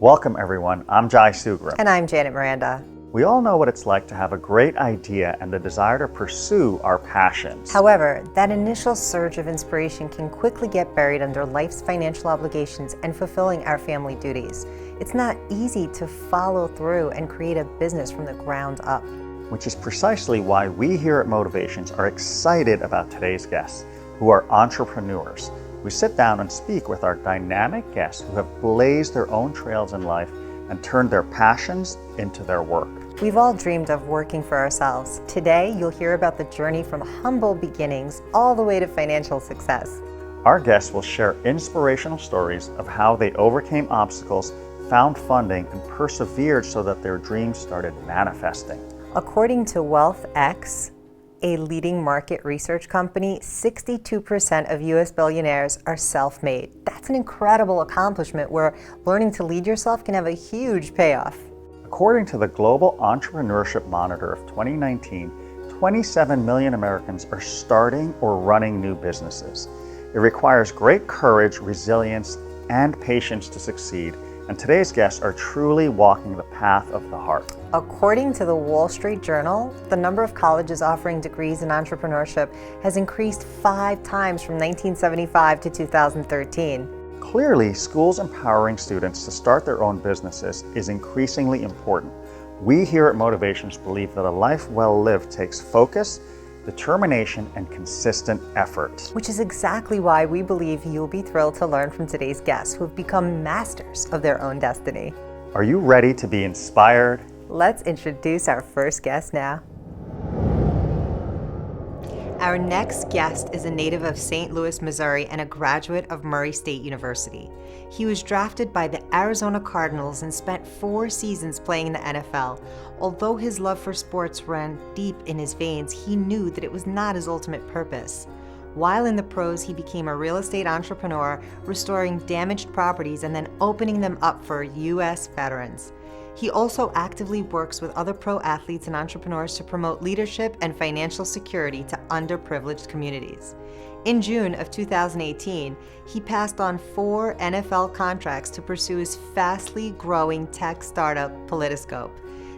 Welcome everyone, I'm Jai Sugrim. And I'm Janet Miranda. We all know what it's like to have a great idea and the desire to pursue our passions. However, that initial surge of inspiration can quickly get buried under life's financial obligations and fulfilling our family duties. It's not easy to follow through and create a business from the ground up. Which is precisely why we here at Motivations are excited about today's guests, who are entrepreneurs. We sit down and speak with our dynamic guests who have blazed their own trails in life and turned their passions into their work. We've all dreamed of working for ourselves. Today, you'll hear about the journey from humble beginnings all the way to financial success. Our guests will share inspirational stories of how they overcame obstacles, found funding, and persevered so that their dreams started manifesting. According to WealthX, a leading market research company, 62% of US billionaires are self-made. That's an incredible accomplishment where learning to lead yourself can have a huge payoff. According to the Global Entrepreneurship Monitor of 2019, 27 million Americans are starting or running new businesses. It requires great courage, resilience, and patience to succeed, and today's guests are truly walking the path of the heart. According to the Wall Street Journal, the number of colleges offering degrees in entrepreneurship has increased 5 times from 1975 to 2013. Clearly, schools empowering students to start their own businesses is increasingly important. We here at Motivations believe that a life well lived takes focus, determination, and consistent effort. Which is exactly why we believe you'll be thrilled to learn from today's guests who have become masters of their own destiny. Are you ready to be inspired? Let's introduce our first guest now. Our next guest is a native of St. Louis, Missouri, and a graduate of Murray State University. He was drafted by the Arizona Cardinals and spent 4 seasons playing in the NFL. Although his love for sports ran deep in his veins, he knew that it was not his ultimate purpose. While in the pros, he became a real estate entrepreneur, restoring damaged properties and then opening them up for U.S. veterans. He also actively works with other pro athletes and entrepreneurs to promote leadership and financial security to underprivileged communities. In June of 2018, he passed on 4 NFL contracts to pursue his fastly growing tech startup, Politiscope.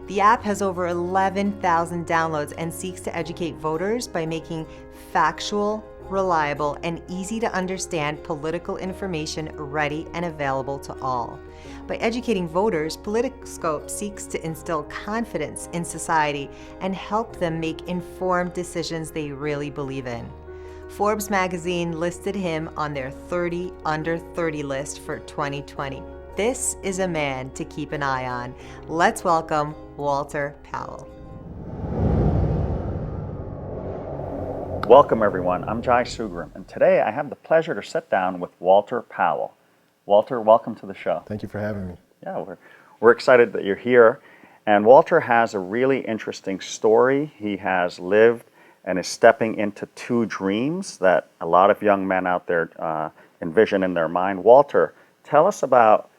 The app has over 11,000 downloads and seeks to educate voters by making factual, reliable, and easy to understand political information ready and available to all. By educating voters, Politiscope seeks to instill confidence in society and help them make informed decisions they really believe in. Forbes magazine listed him on their 30 under 30 list for 2020. This is a man to keep an eye on. Let's welcome Walter Powell. Welcome everyone, I'm Jai Sugrim, and today I have the pleasure to sit down with Walter Powell. Walter, welcome to the show. Thank you for having me. Yeah, we're excited that you're here. And Walter has a really interesting story. He has lived and is stepping into 2 dreams that a lot of young men out there envision in their mind. Walter, tell us about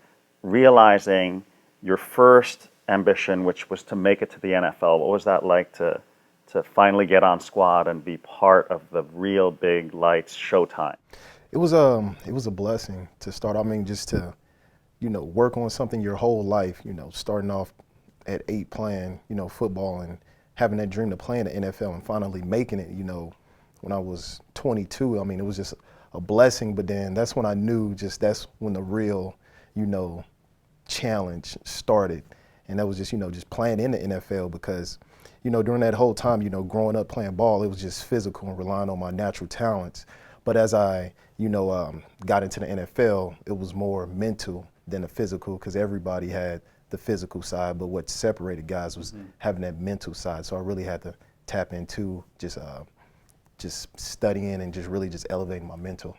realizing your first ambition, which was to make it to the NFL. What was that like to finally get on squad and be part of the real big lights showtime? It was a blessing to start. I mean, just to, work on something your whole life, starting off at 8 playing, football and having that dream to play in the NFL and finally making it, when I was 22. I mean, it was just a blessing, but then that's when I knew that's when the real, challenge started. And that was just playing in the NFL because, during that whole time, growing up playing ball, it was just physical and relying on my natural talents. But as I, got into the NFL, it was more mental than the physical because everybody had the physical side, but what separated guys was having that mental side. So I really had to tap into just studying and really elevating my mental.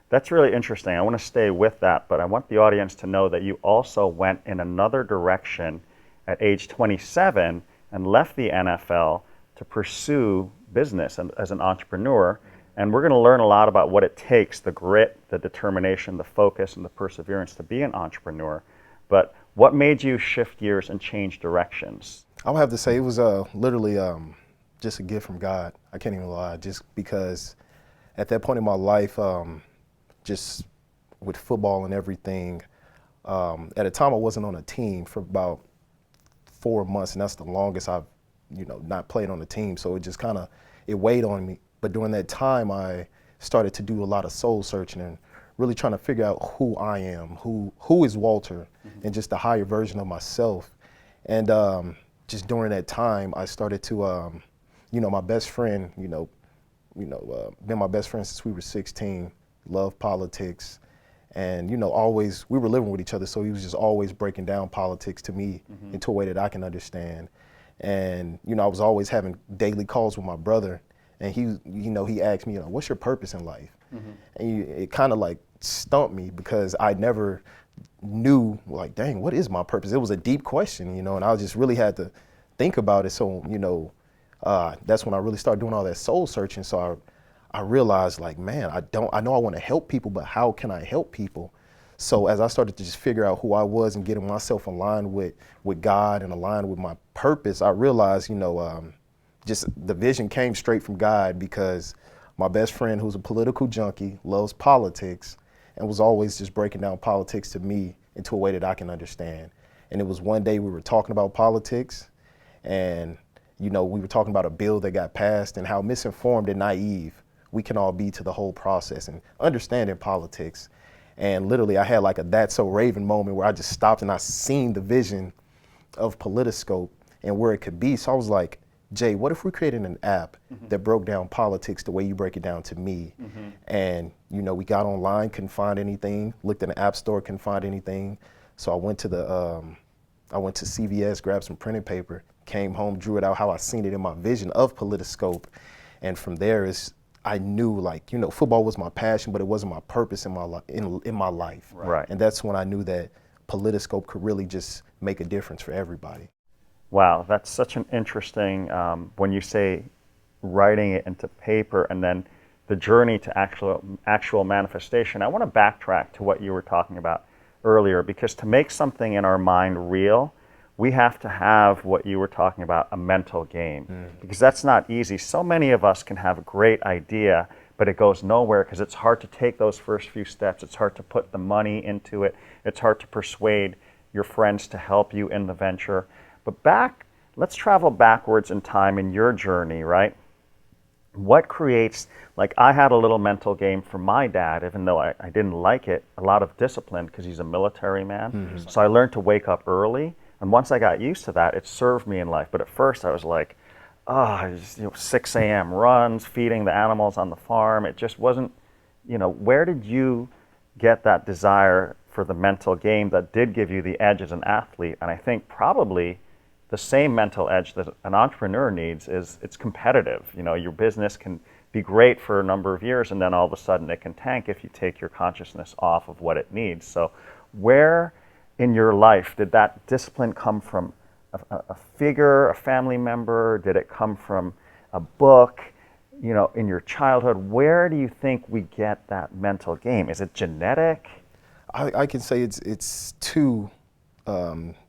That's really interesting. I want to stay with that, but I want the audience to know that you also went in another direction at age 27 and left the NFL to pursue business and as an entrepreneur. And we're going to learn a lot about what it takes, the grit, the determination, the focus, and the perseverance to be an entrepreneur. But what made you shift gears and change directions? I would have to say it was literally just a gift from God. I can't even lie, just because at that point in my life, just with football and everything, At a time I wasn't on a team for about 4 months, and that's the longest I've, not played on a team. So it just kind of, it weighed on me. But during that time, I started to do a lot of soul searching and really trying to figure out who I am, who is Walter, and just the higher version of myself. And just during that time, I started to, my best friend, been my best friend since we were 16, loved politics. And, always, we were living with each other, so he was just always breaking down politics to me into a way that I can understand. And, I was always having daily calls with my brother, and he asked me, what's your purpose in life? And it kind of like stumped me because I never knew, like, dang, what is my purpose? It was a deep question, and I just really had to think about it. So, that's when I really started doing all that soul searching. So I realized, like, man, I know I want to help people, but how can I help people? So as I started to just figure out who I was and getting myself aligned with God and aligned with my purpose, I realized, just the vision came straight from God, because my best friend, who's a political junkie, loves politics, and was always just breaking down politics to me into a way that I can understand. And it was one day we were talking about politics, and we were talking about a bill that got passed and how misinformed and naive we can all be to the whole process and understanding politics. And literally I had like a That's So Raven moment where I just stopped and I seen the vision of Politiscope and where it could be. So I was like, Jay, what if we created an app that broke down politics the way you break it down to me? And, we got online, couldn't find anything, looked in the app store, couldn't find anything. So I went to CVS, grabbed some printing paper, came home, drew it out how I seen it in my vision of Politiscope. And from there I knew, like, football was my passion, but it wasn't my purpose in my life. Right. And that's when I knew that Politiscope could really just make a difference for everybody. Wow, that's such an interesting, when you say writing it into paper and then the journey to actual manifestation. I want to backtrack to what you were talking about earlier, because to make something in our mind real, we have to have what you were talking about, a mental game, because that's not easy. So many of us can have a great idea, but it goes nowhere because it's hard to take those first few steps. It's hard to put the money into it. It's hard to persuade your friends to help you in the venture. But let's travel backwards in time in your journey, right? What creates, like, I had a little mental game for my dad, even though I didn't like it, a lot of discipline because he's a military man. So I learned to wake up early. And once I got used to that, it served me in life. But at first I was like, 6 a.m. runs, feeding the animals on the farm. It just wasn't, where did you get that desire for the mental game that did give you the edge as an athlete? And I think probably the same mental edge that an entrepreneur needs is it's competitive. Your business can be great for a number of years, and then all of a sudden it can tank if you take your consciousness off of what it needs. So where in your life did that discipline come from? A figure, a family member? Did it come from a book? In your childhood, where do you think we get that mental game? Is it genetic? I can say it's two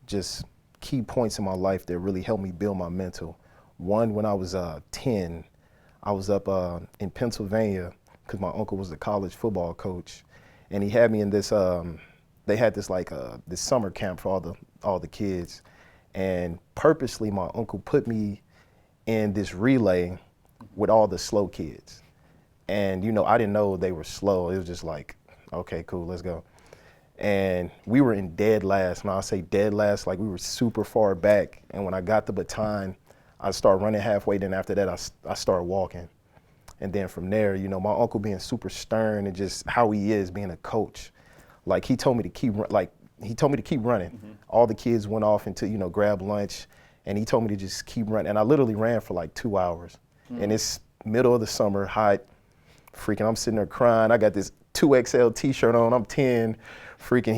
just key points in my life that really helped me build my mental. One, when I was 10, I was up in Pennsylvania because my uncle was the college football coach, and he had me in this. They had this this summer camp for all the kids, and purposely my uncle put me in this relay with all the slow kids, and I didn't know they were slow. It was just like, okay, cool, let's go. And we were in dead last. When I say dead last, like we were super far back. And when I got the baton, I started running halfway. Then after that, I started walking. And then from there, my uncle being super stern and just how he is being a coach, like he told me to keep running. All the kids went off into, grab lunch, and he told me to just keep running. And I literally ran for like 2 hours. And it's middle of the summer, hot, freaking, I'm sitting there crying. I got this 2XL t-shirt on, I'm 10, freaking,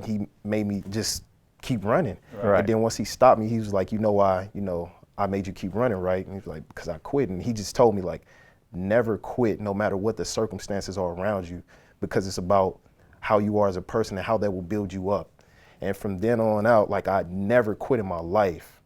he made me just keep running. Right. And then once he stopped me, he was like, why, I made you keep running, right? And he was like, because I quit. And he just told me, like, never quit no matter what the circumstances are around you, because it's about how you are as a person and how that will build you up. And from then on out, like, I never quit in my life.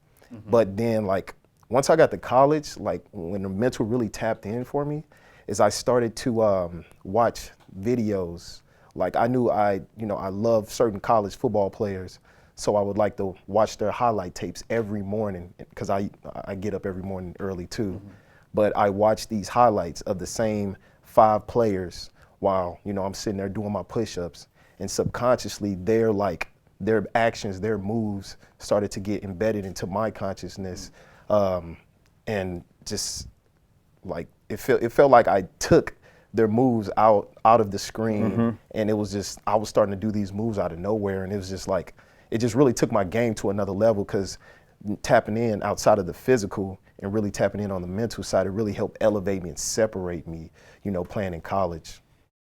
But then, like, once I got to college, like, when the mental really tapped in for me, is I started to watch videos Like I knew I love certain college football players, so I would like to watch their highlight tapes every morning because I get up every morning early too. But I watch these highlights of the same 5 players while, I'm sitting there doing my push-ups, and subconsciously their actions, their moves started to get embedded into my consciousness. And just like it felt like I took their moves out of the screen, and it was just I was starting to do these moves out of nowhere, and it was just like it just really took my game to another level, because tapping in outside of the physical and really tapping in on the mental side, it really helped elevate me and separate me, playing in college.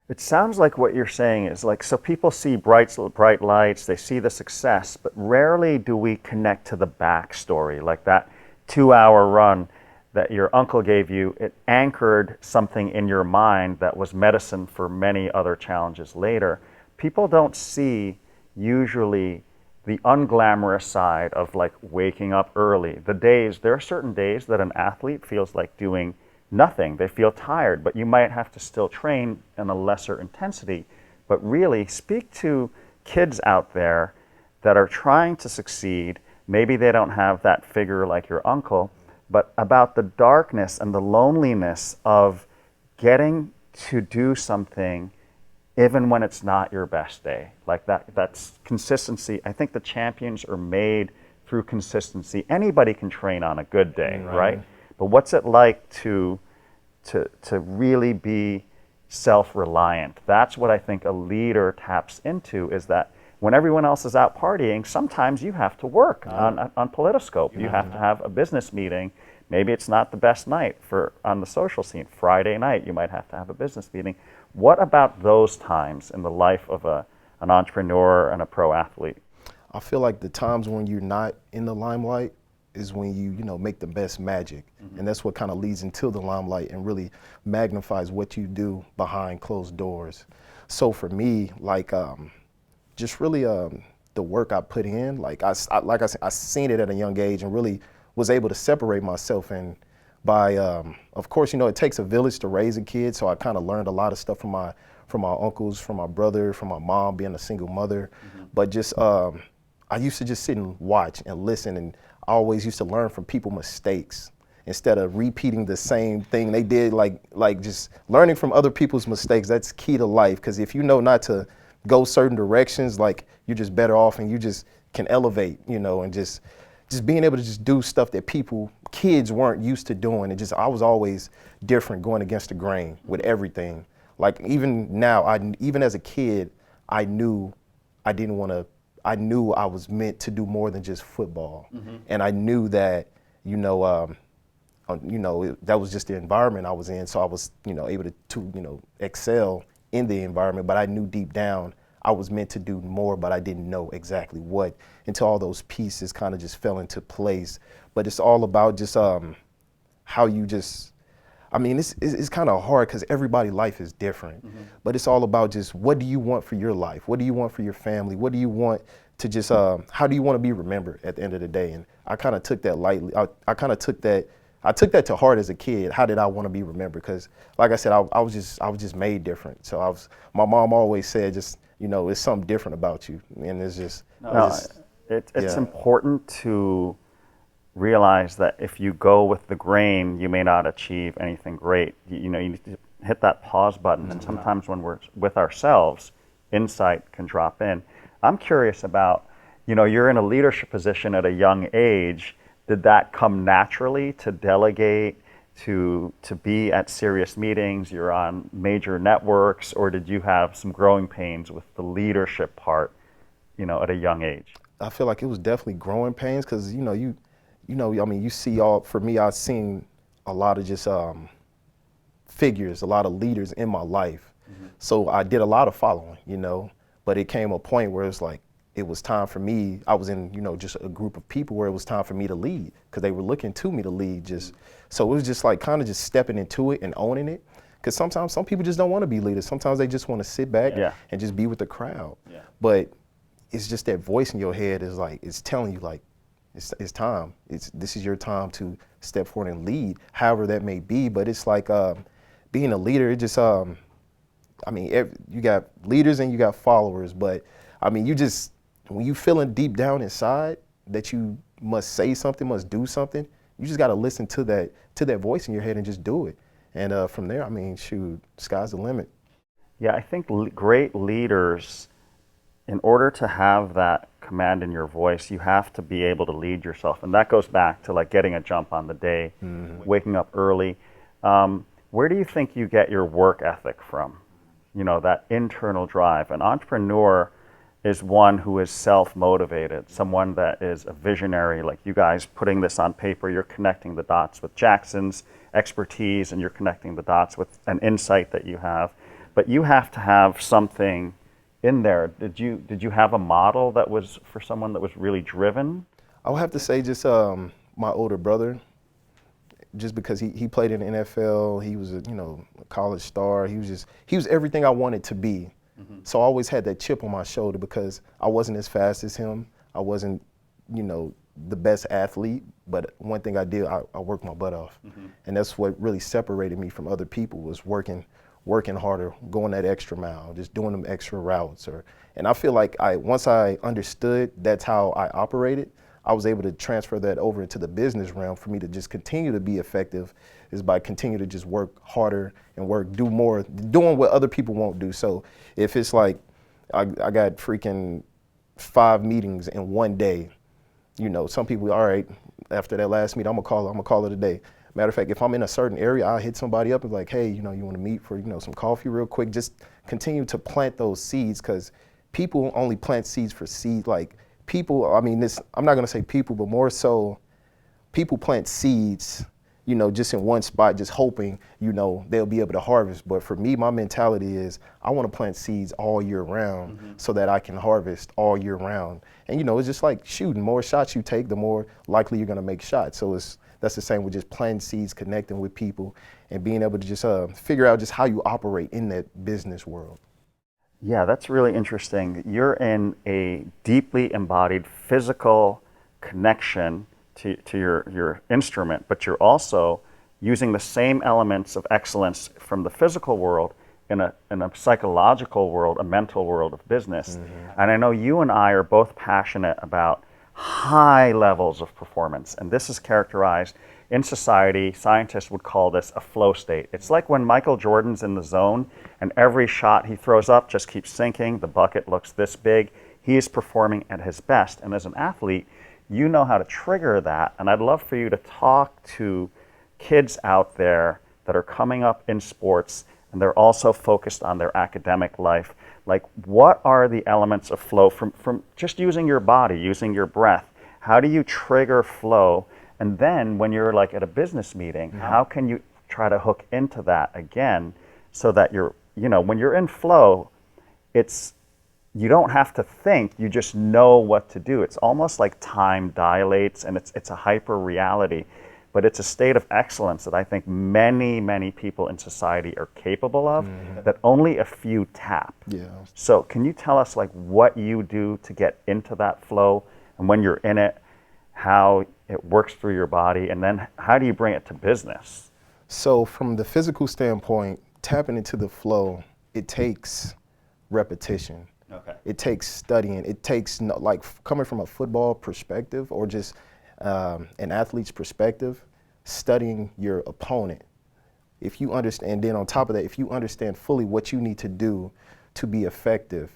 It sounds like what you're saying is like, so people see bright lights, they see the success, but rarely do we connect to the backstory, like that 2-hour run that your uncle gave you. It anchored something in your mind that was medicine for many other challenges later. People don't see usually the unglamorous side of like waking up early. There are certain days that an athlete feels like doing nothing. They feel tired, but you might have to still train in a lesser intensity. But really, speak to kids out there that are trying to succeed. Maybe they don't have that figure like your uncle, but about the darkness and the loneliness of getting to do something even when it's not your best day. Like that's consistency. I think the champions are made through consistency. Anybody can train on a good day, right? But what's it like to really be self-reliant? That's what I think a leader taps into, is that when everyone else is out partying, sometimes you have to work on Politoscope. You have to have a business meeting. Maybe it's not the best night on the social scene. Friday night, you might have to have a business meeting. What about those times in the life of an entrepreneur and a pro athlete? I feel like the times when you're not in the limelight is when you make the best magic. And that's what kind of leads into the limelight and really magnifies what you do behind closed doors. So for me, like just really the work I put in, like I said, I seen it at a young age and really was able to separate myself. And by, of course, it takes a village to raise a kid. So I kind of learned a lot of stuff from my uncles, from my brother, from my mom being a single mother. But just, I used to just sit and watch and listen, and I always used to learn from people's mistakes instead of repeating the same thing they did. Like just learning from other people's mistakes. That's key to life, because if you know not to go certain directions, like you're just better off, and you just can elevate, and just being able to just do stuff that kids weren't used to doing. And I was always different, going against the grain with everything. Like even now, even as a kid, I knew I was meant to do more than just football. And I knew that, that was just the environment I was in. So I was, able to excel in the environment, but I knew deep down I was meant to do more, but I didn't know exactly what, until all those pieces kind of just fell into place. But it's all about just how you just, it's kind of hard because everybody's life is different, but it's all about just what do you want for your life? What do you want for your family? What do you want to just, how do you want to be remembered at the end of the day? And I kind of took that lightly. I took that to heart as a kid. How did I want to be remembered? Because like I said, I was just made different. So my mom always said, just, it's something different about you. And it's just, it's important to realize that if you go with the grain, you may not achieve anything great. You need to hit that pause button. And sometimes when we're with ourselves, insight can drop in. I'm curious about, you're in a leadership position at a young age. Did that come naturally to delegate, to be at serious meetings? You're on major networks, or did you have some growing pains with the leadership part, at a young age? I feel like it was definitely growing pains, because you see for me, I've seen a lot of just figures, a lot of leaders in my life. So I did a lot of following, but it came a point where it's like, it was time for me. I was in, just a group of people where it was time for me to lead, because they were looking to me to lead. So it was just like kind of just stepping into it and owning it. Because sometimes some people just don't want to be leaders. Sometimes they just want to sit back and just be with the crowd. But it's just that voice in your head is like, it's telling you like, it's time. This is your time to step forward and lead, however that may be. But it's like being a leader. It just I mean, you got leaders and you got followers, but I mean, when you feeling deep down inside that you must say something, must do something, you just got to listen to that voice in your head and just do it. And from there, I mean, shoot, sky's the limit. Yeah, I think great leaders, in order to have that command in your voice, you have to be able to lead yourself. And that goes back to like getting a jump on the day, waking up early. Where do you think you get your work ethic from? You know, that internal drive. An entrepreneur is one who is self-motivated, someone that is a visionary, like you guys putting this on paper. You're connecting the dots with Jackson's expertise, and you're connecting the dots with an insight that you have. But you have to have something in there. Did you have a model that was for someone that was really driven? I would have to say just my older brother, just because he played in the NFL. He was a college star. He was everything I wanted to be. So I always had that chip on my shoulder because I wasn't as fast as him. I wasn't, the best athlete, but one thing I did, I worked my butt off. And that's what really separated me from other people, was working harder, going that extra mile, just doing them extra routes. And I feel like once I understood that's how I operated, I was able to transfer that over into the business realm. For me to just continue to be effective is by continue to just work harder and do more, doing what other people won't do. So if it's like I got freaking 5 meetings in one day, some people, all right, after that last meeting, I'm gonna call it a day. Matter of fact, if I'm in a certain area, I'll hit somebody up and be like, hey, you want to meet for some coffee real quick. Just continue to plant those seeds, because people only plant seeds for seed. Like people, I mean, I'm not gonna say people, but more so, people plant seeds, just in one spot, just hoping, they'll be able to harvest. But for me, my mentality is I want to plant seeds all year round so that I can harvest all year round. And, it's just like shooting. More shots you take, the more likely you're going to make shots. So that's the same with just planting seeds, connecting with people, and being able to just figure out just how you operate in that business world. Yeah, that's really interesting. You're in a deeply embodied physical connection to your instrument, but you're also using the same elements of excellence from the physical world in a psychological world, a mental world of business. And I know you and I are both passionate about high levels of performance, and this is characterized in society. Scientists would call this a flow state. It's like when Michael Jordan's in the zone and every shot he throws up just keeps sinking, the bucket looks this big, he is performing at his best. And as an athlete, you know how to trigger that, and I'd love for you to talk to kids out there that are coming up in sports and they're also focused on their academic life. Like, what are the elements of flow from just using your body, using your breath? How do you trigger flow? And then when you're like at a business meeting, how can you try to hook into that again so that when you're in flow, you don't have to think, you just know what to do. It's almost like time dilates, and it's a hyper reality, but it's a state of excellence that I think many, many people in society are capable of, that only a few tap. Yeah. So can you tell us like what you do to get into that flow, and when you're in it, how it works through your body, and then how do you bring it to business? So from the physical standpoint, tapping into the flow, it takes repetition. Okay. It takes studying. It takes, like, coming from a football perspective or just an athlete's perspective, studying your opponent. If you understand, and then on top of that, if you understand fully what you need to do to be effective.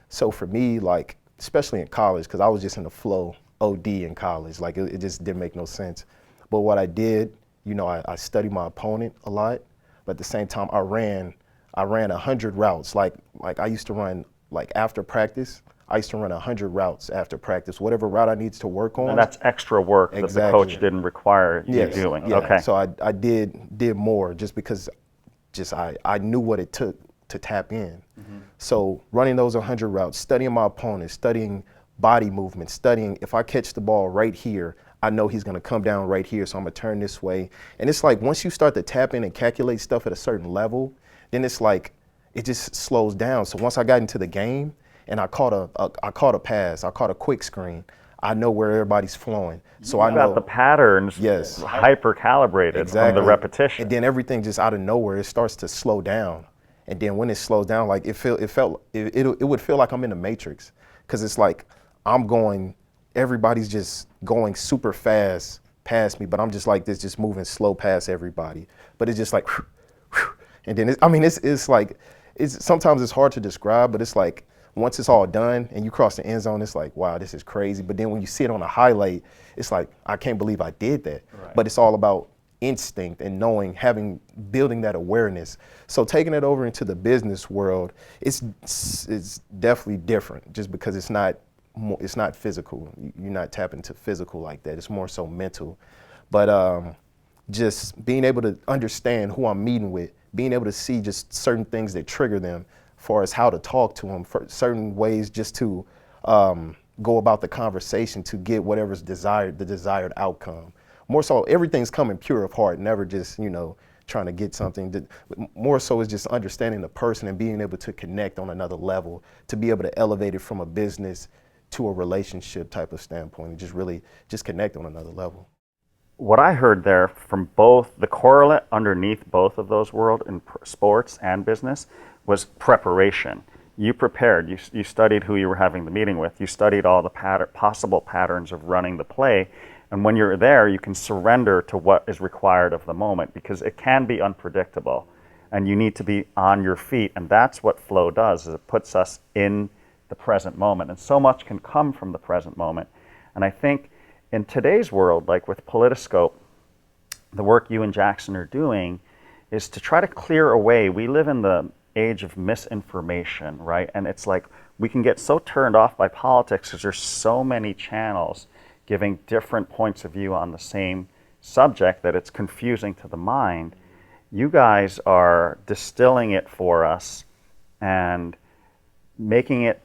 So for me, like, especially in college, because I was just in the flow OD in college, like it just didn't make no sense. But what I did, I studied my opponent a lot, but at the same time, I ran 100 routes. Like I used to run, like after practice, I used to run 100 routes after practice, whatever route I needs to work on. And that's extra work that the coach didn't require you doing. Yeah. Okay. So I did more just because I knew what it took to tap in. So running those 100 routes, studying my opponent, studying body movement, studying if I catch the ball right here, I know he's going to come down right here, so I'm going to turn this way. And it's like once you start to tap in and calculate stuff at a certain level, then it's like it just slows down. So once I got into the game and I caught a pass, I caught a quick screen, I know where everybody's flowing. So I know got the patterns hyper calibrated from the repetition. And then everything just out of nowhere, it starts to slow down. And then when it slows down, like it would feel like I'm in the Matrix, because it's like everybody's just going super fast past me, but I'm just like this, just moving slow past everybody. But it's just like, and then it's like, sometimes it's hard to describe, but it's like once it's all done and you cross the end zone, it's like, wow, this is crazy. But then when you see it on a highlight, it's like, I can't believe I did that. Right. But it's all about instinct and knowing, building that awareness. So taking it over into the business world, it's definitely different, just because it's not physical. You're not tapping into physical like that. It's more so mental. But just being able to understand who I'm meeting with, being able to see just certain things that trigger them, as far as how to talk to them, for certain ways just to go about the conversation to get whatever's desired, the desired outcome. More so, everything's coming pure of heart, never just, trying to get something. More so is just understanding the person and being able to connect on another level, to be able to elevate it from a business to a relationship type of standpoint, and just really just connect on another level. What I heard there from both, the correlate underneath both of those worlds in sports and business, was preparation. You prepared, you studied who you were having the meeting with, you studied all the possible patterns of running the play, and when you're there, you can surrender to what is required of the moment, because it can be unpredictable, and you need to be on your feet, and that's what flow does, is it puts us in the present moment, and so much can come from the present moment. And I think in today's world, like with Politoscope, the work you and Jackson are doing is to try to clear away. We live in the age of misinformation, right? And it's like we can get so turned off by politics because there's so many channels giving different points of view on the same subject that it's confusing to the mind. You guys are distilling it for us and making it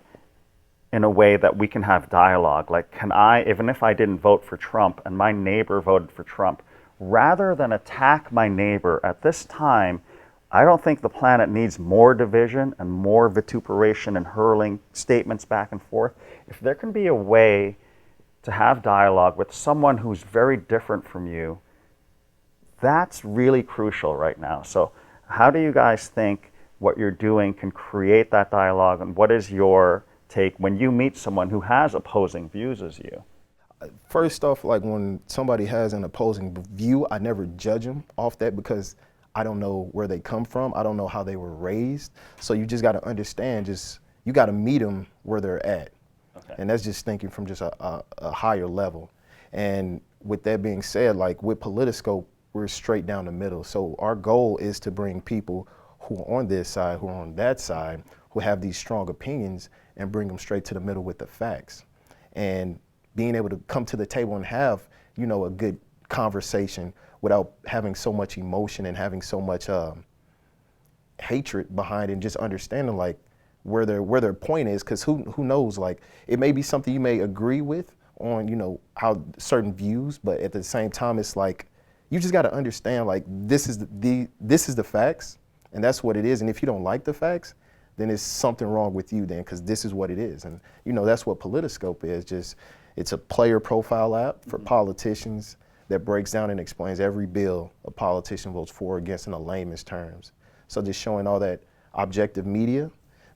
in a way that we can have dialogue. Like, can I, even if I didn't vote for Trump and my neighbor voted for Trump, rather than attack my neighbor at this time, I don't think the planet needs more division and more vituperation and hurling statements back and forth. If there can be a way to have dialogue with someone who's very different from you, that's really crucial right now. So how do you guys think what you're doing can create that dialogue, and what is your take when you meet someone who has opposing views as you? First off, like when somebody has an opposing view, I never judge them off that, because I don't know where they come from. I don't know how they were raised. So you just got to understand, you got to meet them where they're at. Okay. And that's just thinking from just a higher level. And with that being said, like with Politoscope, we're straight down the middle. So our goal is to bring people who are on this side, who are on that side, who have these strong opinions, and bring them straight to the middle with the facts. And being able to come to the table and have, a good conversation without having so much emotion and having so much hatred behind it, and just understanding like where their point is, because who knows, like it may be something you may agree with on, how certain views, but at the same time it's like you just got to understand like this is the facts, and that's what it is. And if you don't like the facts, then there's something wrong with you then, because this is what it is. And that's what Politoscope is. It's a player profile app for politicians that breaks down and explains every bill a politician votes for or against in a layman's terms. So just showing all that objective media,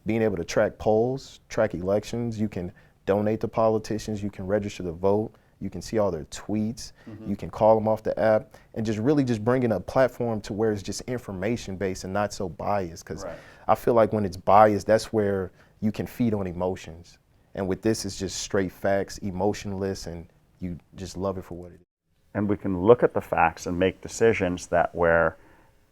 being able to track polls, track elections. You can donate to politicians, you can register to vote, you can see all their tweets, you can call them off the app, and just really just bringing a platform to where it's just information based and not so biased. Because I feel like when it's biased, that's where you can feed on emotions. And with this, it's just straight facts, emotionless, and you just love it for what it is. And we can look at the facts and make decisions that where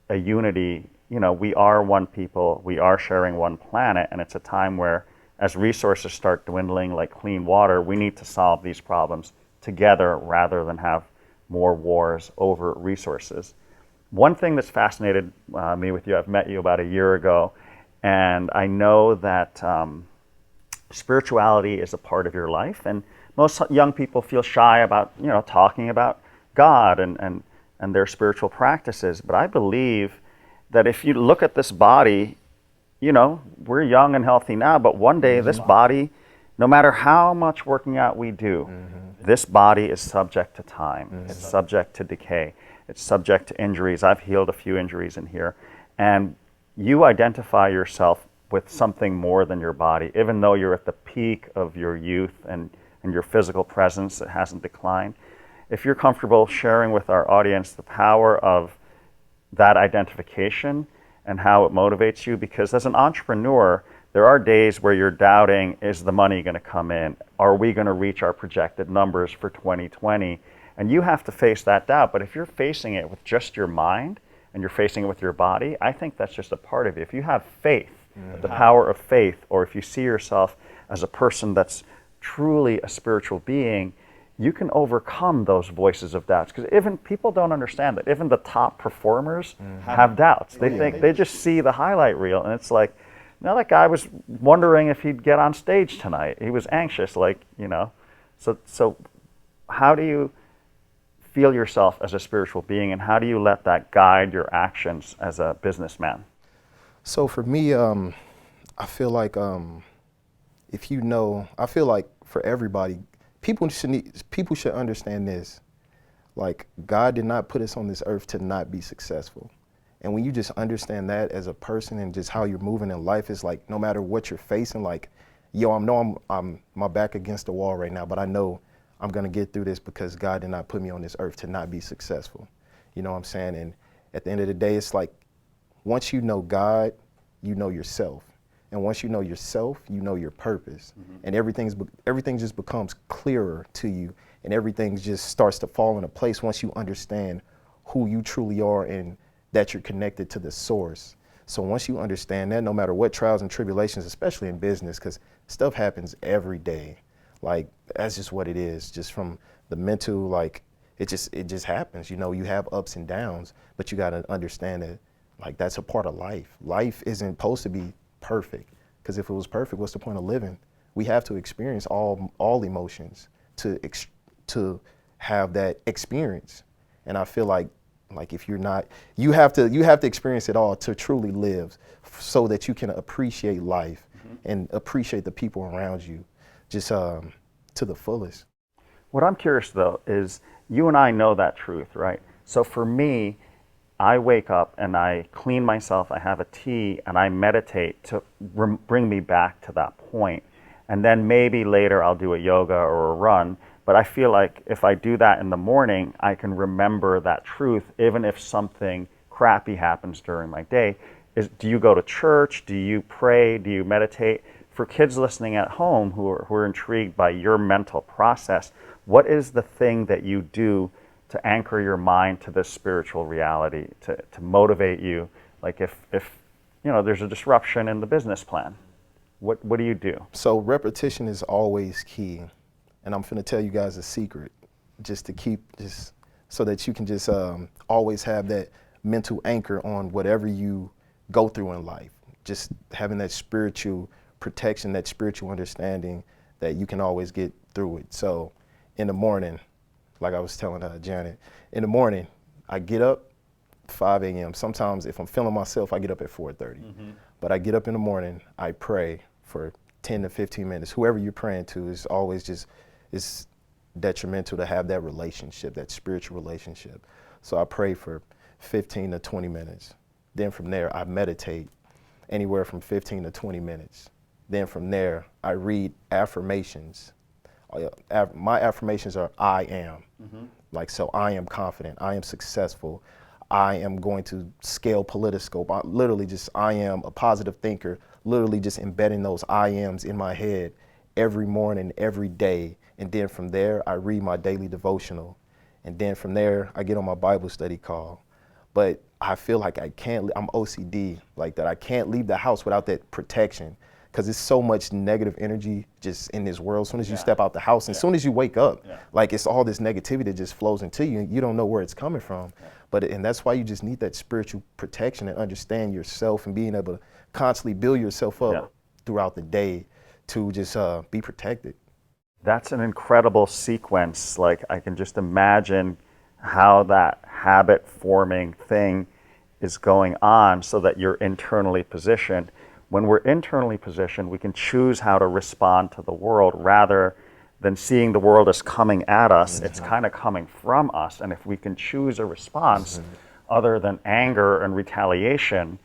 a unity, we are one people, we are sharing one planet, and it's a time where as resources start dwindling like clean water, we need to solve these problems together rather than have more wars over resources. One thing that's fascinated me with you, I've met you about a year ago, and I know that spirituality is a part of your life, and most young people feel shy about talking about God and their spiritual practices. But I believe that if you look at this body, we're young and healthy now, but one day this body, no matter how much working out we do, this body is subject to time. It's subject to decay. It's subject to injuries. I've healed a few injuries in here. And you identify yourself with something more than your body, even though you're at the peak of your youth and your physical presence that hasn't declined. If you're comfortable sharing with our audience the power of that identification and how it motivates you, because as an entrepreneur, there are days where you're doubting, is the money going to come in? Are we going to reach our projected numbers for 2020? And you have to face that doubt. But if you're facing it with just your mind and you're facing it with your body, I think that's just a part of you. If you have faith, the power of faith, or if you see yourself as a person that's truly a spiritual being, you can overcome those voices of doubts. Because even people don't understand that even the top performers have doubts. They think they just see the highlight reel, and it's like, no, that guy was wondering if he'd get on stage tonight. He was anxious, like, you know. So how do you feel yourself as a spiritual being, and how do you let that guide your actions as a businessman? So for me, I feel like if you know, I feel like for everybody, people should understand this. Like, God did not put us on this earth to not be successful. And when you just understand that as a person and just how you're moving in life, it's like no matter what you're facing, like, yo, I'm my back against the wall right now, but I know I'm gonna get through this because God did not put me on this earth to not be successful. You know what I'm saying? And at the end of the day, it's like, once you know God, you know yourself. And once you know yourself, you know your purpose. And everything just becomes clearer to you, and everything just starts to fall into place once you understand who you truly are and that you're connected to the source. So once you understand that, no matter what trials and tribulations, especially in business, because stuff happens every day. Like, that's just what it is, just from the mental, like, it just happens. You know, you have ups and downs, but you got to understand that, like, that's a part of life. Life isn't supposed to be perfect, because if it was perfect, what's the point of living? We have to experience all emotions to have that experience. And I feel like if you're not, you have to experience it all to truly live, so that you can appreciate life and appreciate the people around you, just to the fullest. What I'm curious, though, is you and I know that truth, right? So for me, I wake up and I clean myself, I have a tea, and I meditate to bring me back to that point. And then maybe later I'll do a yoga or a run. But I feel like if I do that in the morning, I can remember that truth, even if something crappy happens during my day. Do you go to church? Do you pray? Do you meditate? For kids listening at home who are intrigued by your mental process, what is the thing that you do to anchor your mind to this spiritual reality, to motivate you? Like if you know there's a disruption in the business plan, what do you do? So repetition is always key. And I'm finna tell you guys a secret, just to keep, just so that you can just always have that mental anchor on whatever you go through in life. Just having that spiritual protection, that spiritual understanding that you can always get through it. So in the morning, like I was telling Janet, in the morning, I get up 5 a.m. Sometimes if I'm feeling myself, I get up at 4:30. But I get up in the morning, I pray for 10 to 15 minutes. Whoever you're praying to is always just, it's detrimental to have that relationship, that spiritual relationship. So I pray for 15 to 20 minutes. Then from there, I meditate anywhere from 15 to 20 minutes. Then from there, I read affirmations. My affirmations are, I am. Like, so I am confident, I am successful, I am going to scale Politoscope. I am a positive thinker, literally just embedding those I ams in my head every morning, every day. And then from there, I read my daily devotional. And then from there, I get on my Bible study call. But I feel like I'm OCD, like that. I can't leave the house without that protection, because it's so much negative energy just in this world. As soon as you step out the house, and as soon as you wake up, like, it's all this negativity that just flows into you, and you don't know where it's coming from. And that's why you just need that spiritual protection and understand yourself, and being able to constantly build yourself up throughout the day to just be protected. That's an incredible sequence. Like, I can just imagine how that habit forming thing is going on, so that you're internally positioned. When we're internally positioned, we can choose how to respond to the world rather than seeing the world as coming at us. It's kind of coming from us. And if we can choose a response other than anger and retaliation,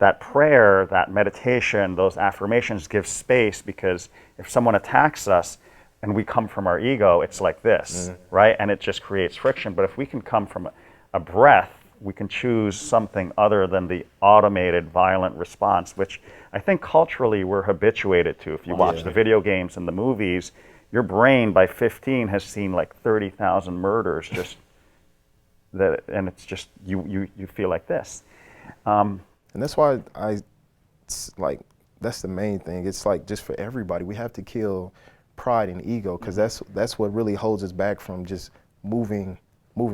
that prayer, that meditation, those affirmations give space, because if someone attacks us and we come from our ego, it's like this, right? And it just creates friction. But if we can come from a breath, we can choose something other than the automated violent response, which I think culturally we're habituated to. If you watch the video games and the movies, your brain by 15 has seen like 30,000 murders, just that, and it's just you feel like this. And that's why that's the main thing. It's like just for everybody, we have to kill pride and ego, because that's what really holds us back from just moving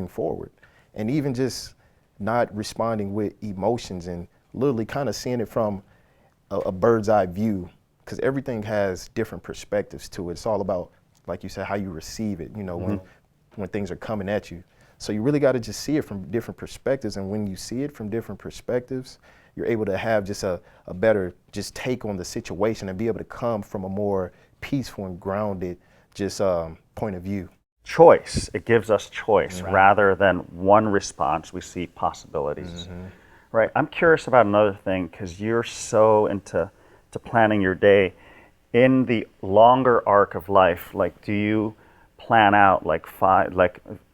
forward. And even just not responding with emotions and literally kind of seeing it from a bird's eye view, because everything has different perspectives to it. It's all about, like you said, how you receive it, when things are coming at you. So you really got to just see it from different perspectives. And when you see it from different perspectives, you're able to have just a better just take on the situation and be able to come from a more peaceful and grounded just point of view. Choice. It gives us choice rather than one response. We see possibilities. Right. I'm curious about another thing, because you're so into planning your day. In the longer arc of life, like, do you plan out like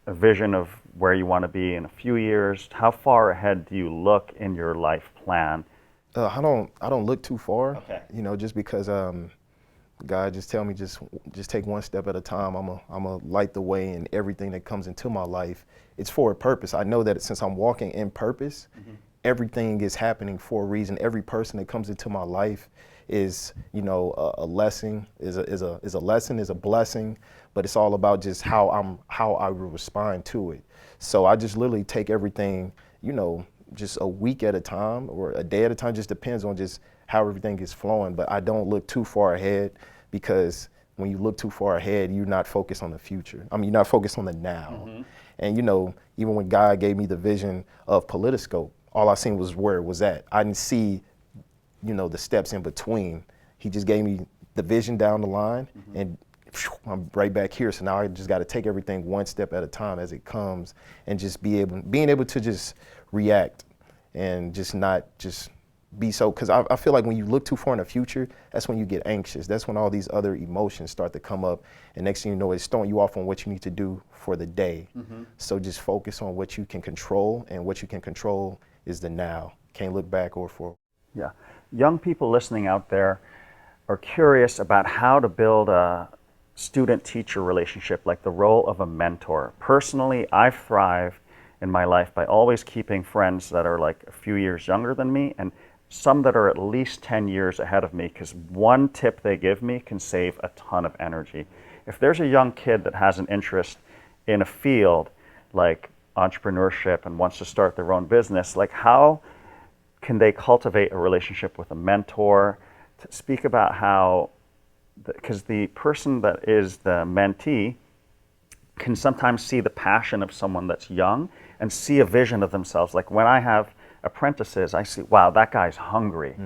a vision of where you want to be in a few years? How far ahead do you look in your life plan? I don't look too far. Okay. Just because God just tell me just take one step at a time. I'm a light the way, and everything that comes into my life, it's for a purpose. I know that since I'm walking in purpose, everything is happening for a reason. Every person that comes into my life is, a lesson, is a lesson, is a blessing, but it's all about just how I will respond to it. So I just literally take everything, just a week at a time or a day at a time, just depends on just how everything is flowing. But I don't look too far ahead, because when you look too far ahead, you're not focused on the future. You're not focused on the now. And even when God gave me the vision of Politoscope, all I seen was where it was at. I didn't see, the steps in between. He just gave me the vision down the line, and I'm right back here. So now I just got to take everything one step at a time as it comes, and just being able to just react and just not just be so, because I feel like when you look too far in the future, that's when you get anxious. That's when all these other emotions start to come up, and next thing you know, it's throwing you off on what you need to do for the day. So just focus on what you can control, and what you can control is the now. Can't look back or forward. Yeah. Young people listening out there are curious about how to build a student-teacher relationship, like the role of a mentor. Personally, I thrive in my life by always keeping friends that are like a few years younger than me, and some that are at least 10 years ahead of me, because one tip they give me can save a ton of energy. If there's a young kid that has an interest in a field like entrepreneurship and wants to start their own business, like, how can they cultivate a relationship with a mentor? To speak about how, because the person that is the mentee can sometimes see the passion of someone that's young and see a vision of themselves. Like when I have apprentices, I see, wow, that guy's hungry.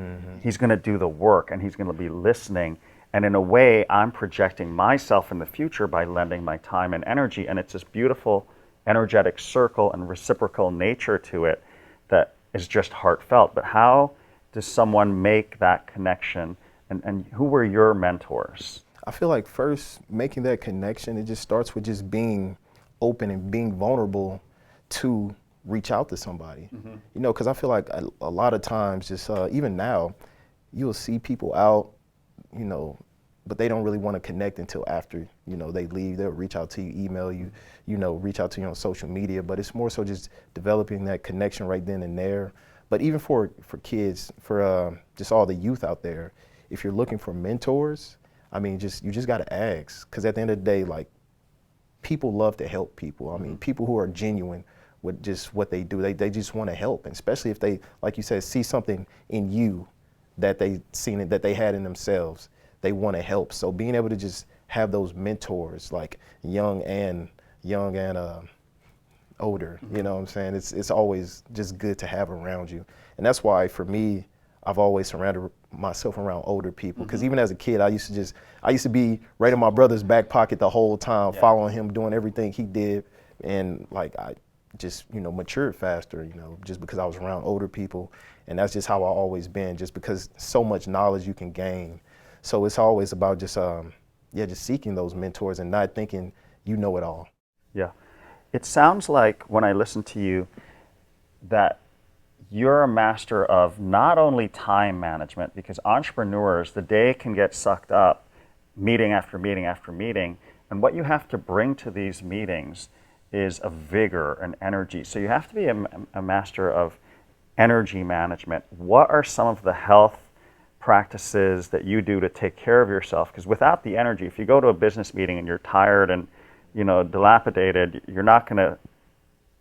He's going to do the work, and he's going to be listening. And in a way, I'm projecting myself in the future by lending my time and energy. And it's this beautiful energetic circle and reciprocal nature to it that is just heartfelt. But how does someone make that connection? And who were your mentors? I feel like first, making that connection, it just starts with just being open and being vulnerable to reach out to somebody. Because I feel like a lot of times, just even now, you'll see people out, but they don't really want to connect until after, they leave. They'll reach out to you, email you, reach out to you on social media. But it's more so just developing that connection right then and there. But even for kids, for just all the youth out there, if you're looking for mentors, you just got to ask. Because at the end of the day, like, people love to help people. People who are genuine with just what they do, they just want to help. And especially if they, like you said, see something in you that they had in themselves, they want to help. So being able to just have those mentors, like young and older, you know what I'm saying? It's always just good to have around you. And that's why, for me, I've always surrounded myself around older people. Because even as a kid, I used to be right in my brother's back pocket the whole time, following him, doing everything he did. And like, just, matured faster, just because I was around older people. And that's just how I've always been, just because so much knowledge you can gain. So it's always about just, just seeking those mentors and not thinking you know it all. Yeah. It sounds like when I listen to you that you're a master of not only time management, because entrepreneurs, the day can get sucked up meeting after meeting after meeting, and what you have to bring to these meetings is a vigor and energy. So you have to be a master of energy management. What are some of the health practices that you do to take care of yourself? Because without the energy, if you go to a business meeting and you're tired and dilapidated, you're not going to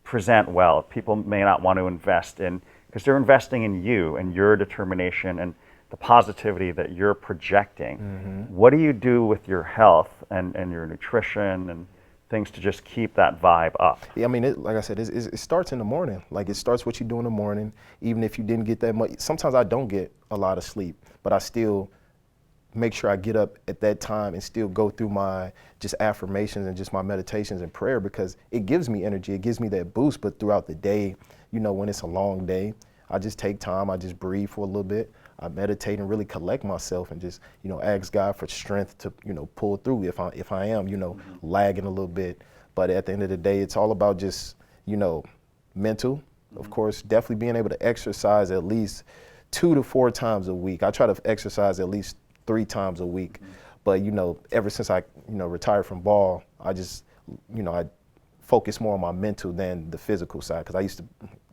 present well. People may not want to invest in, because they're investing in you and your determination and the positivity that you're projecting. Mm-hmm. What do you do with your health and your nutrition and things to just keep that vibe up? Yeah, I mean, like I said, it starts in the morning. Like, it starts what you do in the morning. Even if you didn't get that much, sometimes I don't get a lot of sleep, but I still make sure I get up at that time and still go through my just affirmations and just my meditations and prayer, because it gives me energy. It gives me that boost. But throughout the day, when it's a long day, I just take time. I just breathe for a little bit. I meditate and really collect myself and just, ask God for strength to, pull through if I am, mm-hmm. lagging a little bit. But at the end of the day, it's all about just, mental. Mm-hmm. Of course, definitely being able to exercise at least 2 to 4 times a week. I try to exercise at least 3 times a week. Mm-hmm. But, ever since I, retired from ball, I just, I focus more on my mental than the physical side, because I used to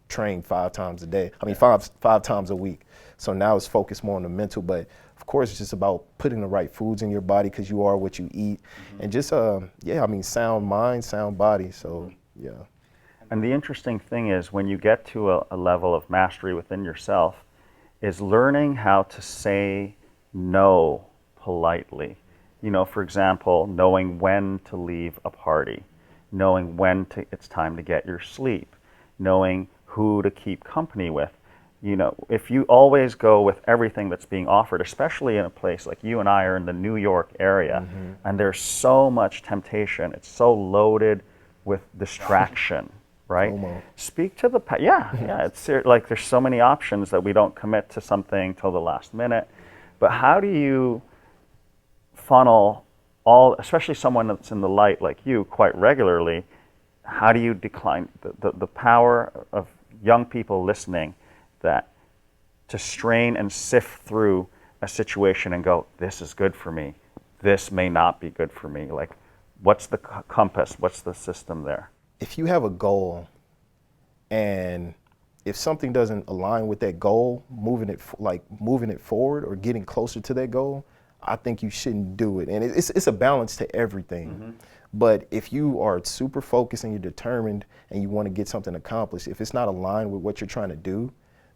train 5 times a day. I mean, five times a week. So now it's focused more on the mental, but of course it's just about putting the right foods in your body, because you are what you eat. Mm-hmm. And just, sound mind, sound body. So, yeah. And the interesting thing is, when you get to a level of mastery within yourself, is learning how to say no politely. For example, knowing when to leave a party, knowing when it's time to get your sleep, knowing who to keep company with. If you always go with everything that's being offered, especially in a place like you and I are in the New York area, mm-hmm. and there's so much temptation, it's so loaded with distraction, right? Speak to the, it's like there's so many options that we don't commit to something till the last minute. But how do you funnel especially someone that's in the light like you quite regularly, how do you decline the power of young people listening to strain and sift through a situation and go, this is good for me, this may not be good for me? Like, what's the compass? What's the system there? If you have a goal, and if something doesn't align with that goal, moving it forward or getting closer to that goal, I think you shouldn't do it. And it's a balance to everything. Mm-hmm. But if you are super focused and you're determined and you want to get something accomplished, if it's not aligned with what you're trying to do,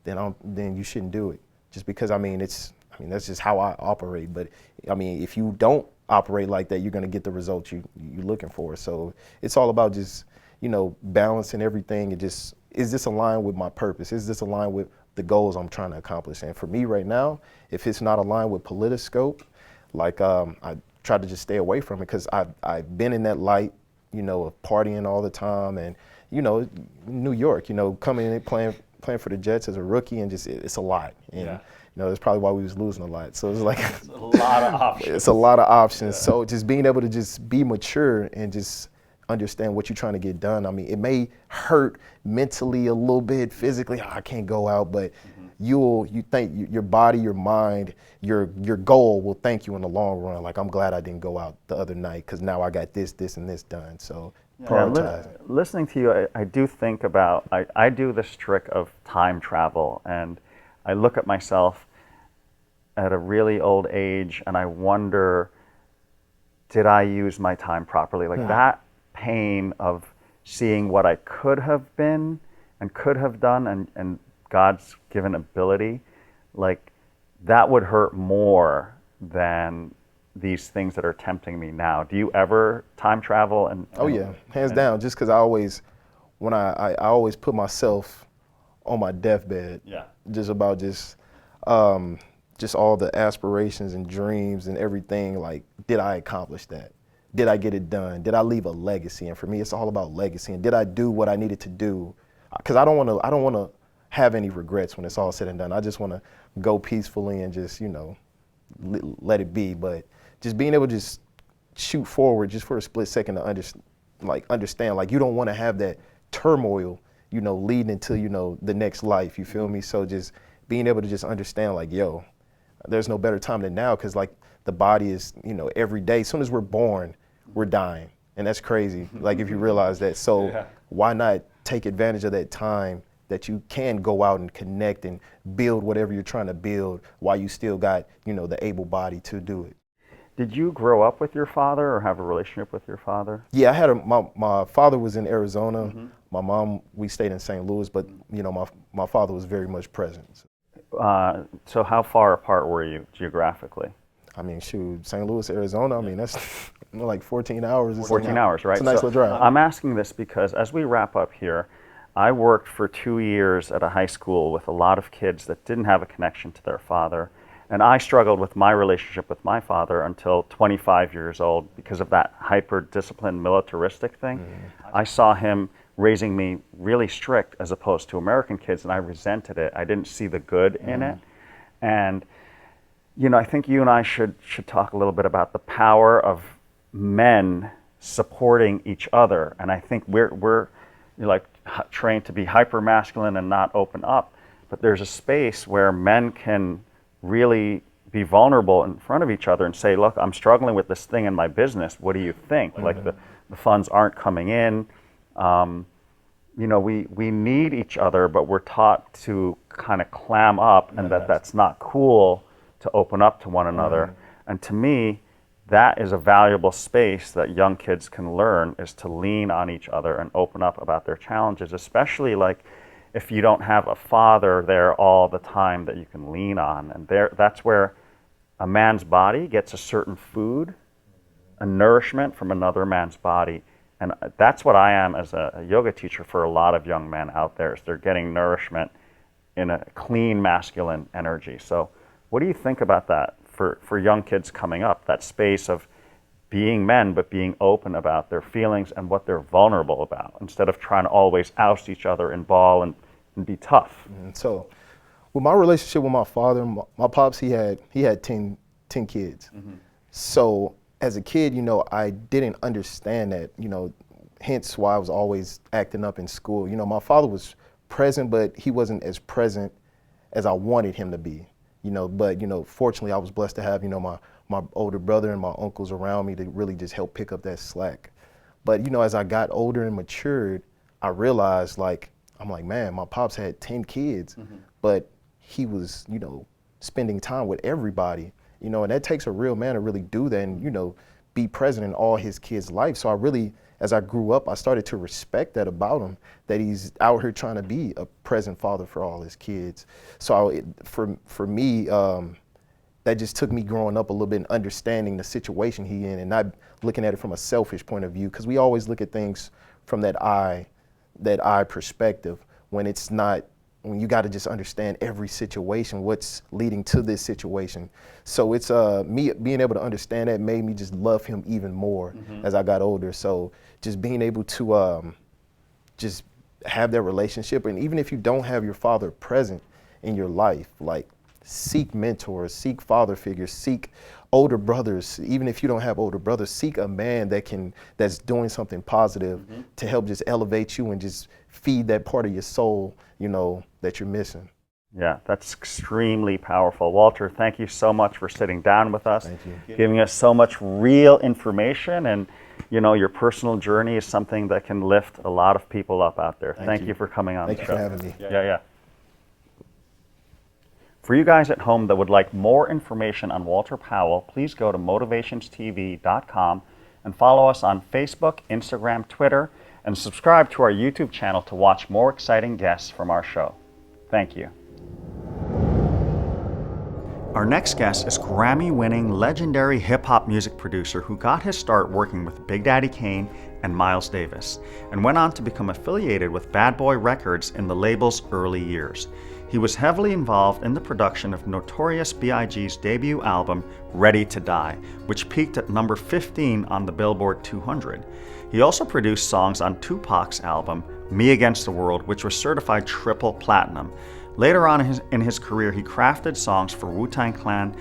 then you shouldn't do it. Just because, that's just how I operate. But if you don't operate like that, you're going to get the results you're looking for. So it's all about just, balancing everything. Is this aligned with my purpose? Is this aligned with the goals I'm trying to accomplish? And for me right now, if it's not aligned with Politoscope, I try to just stay away from it, because I've been in that light, of partying all the time, and, New York, coming in and playing for the Jets as a rookie, and it's a lot. And, that's probably why we was losing a lot. So it's like it's a lot of options. It's a lot of options. Yeah. So just being able to just be mature and just understand what you're trying to get done. It may hurt mentally a little bit, physically, I can't go out, but mm-hmm. you think your body, your mind, your goal will thank you in the long run. Like, I'm glad I didn't go out the other night, because now I got this and this done. So prioritize. Listening to you, I do think about, I do this trick of time travel, and I look at myself at a really old age and I wonder, did I use my time properly? Like that pain of seeing what I could have been and could have done, and God's given ability, like that would hurt more than these things that are tempting me now. Do you ever time travel? Oh yeah, hands down. Just because I always put myself on my deathbed. Yeah. Just about just all the aspirations and dreams and everything. Like, did I accomplish that? did I get it done? Did I leave a legacy? And for me, it's all about legacy. And did I do what I needed to do? Because I don't want to have any regrets when it's all said and done. I just want to go peacefully and just, you know, let it be. But just being able to just shoot forward just for a split second to understand, like, you don't want to have that turmoil, you know, leading into, you know, the next life, you feel me? So just being able to just understand, like, yo, there's no better time than now, because, like, the body is, you know, every day, as soon as we're born, we're dying. And that's crazy, like, if you realize that. So why not take advantage of that time that you can go out and connect and build whatever you're trying to build while you still got, you know, the able body to do it. Did you grow up with your father or have a relationship with your father? Yeah, I had my father was in Arizona. My mom, we stayed in St. Louis, but, you know, my father was very much present. So how far apart were you geographically? I mean, shoot, St. Louis, Arizona, I mean, that's like 14 hours. 14 hours, right? It's a nice little drive. I'm asking this because as we wrap up here, I worked for 2 years at a high school with a lot of kids that didn't have a connection to their father. And I struggled with my relationship with my father until 25 years old because of that hyper-disciplined militaristic thing. I saw him raising me really strict as opposed to American kids, and I resented it. I didn't see the good in it. And, you know, I think you and I should talk a little bit about the power of men supporting each other. And I think we're like trained to be hyper-masculine and not open up. But there's a space where men can really be vulnerable in front of each other and say, look, I'm struggling with this thing in my business. What do you think? Like the funds aren't coming in. You know, we need each other, but we're taught to kind of clam up and that's not cool to open up to one another. And to me, that is a valuable space that young kids can learn, is to lean on each other and open up about their challenges, especially like if you don't have a father there all the time that you can lean on. And that's where a man's body gets a certain food, a nourishment from another man's body. And that's what I am as a yoga teacher for a lot of young men out there, is they're getting nourishment in a clean masculine energy. So what do you think about that for young kids coming up, that space of being men but being open about their feelings and what they're vulnerable about, instead of trying to always oust each other and ball and be tough? So with my relationship with my father, my pops, he had 10 kids. So as a kid, you know, I didn't understand that, you know, hence why I was always acting up in school. You know, my father was present, but he wasn't as present as I wanted him to be, you know. But, you know, fortunately, I was blessed to have, you know, my older brother and my uncles around me to really just help pick up that slack. But, you know, as I got older and matured, I realized, like, I'm like, man, my pops had 10 kids, but he was, you know, spending time with everybody. You know, and that takes a real man to really do that and, you know, be present in all his kids' life. So I really, as I grew up, I started to respect that about him, that he's out here trying to be a present father for all his kids. So for me, that just took me growing up a little bit and understanding the situation he in and not looking at it from a selfish point of view, because we always look at things from that I perspective, when it's not, when you got to just understand every situation, what's leading to this situation. So it's me being able to understand that made me just love him even more as I got older. So just being able to just have that relationship, and even if you don't have your father present in your life, like, seek mentors, seek father figures, seek older brothers. Even if you don't have older brothers, seek a man that's doing something positive to help just elevate you and just feed that part of your soul, you know, that you're missing. Yeah, that's extremely powerful. Walter, thank you so much for sitting down with us, Thank you. giving us so much real information. And, you know, your personal journey is something that can lift a lot of people up out there. Thank you for coming on the show. Thank you for having me. Yeah. For you guys at home that would like more information on Walter Powell, please go to motivationstv.com and follow us on Facebook, Instagram, Twitter, and subscribe to our YouTube channel to watch more exciting guests from our show. Thank you. Our next guest is Grammy-winning legendary hip-hop music producer who got his start working with Big Daddy Kane and Miles Davis, and went on to become affiliated with Bad Boy Records in the label's early years. He was heavily involved in the production of Notorious B.I.G.'s debut album, Ready to Die, which peaked at number 15 on the Billboard 200. He also produced songs on Tupac's album, Me Against the World, which was certified triple platinum. Later on in his career, he crafted songs for Wu-Tang Clan,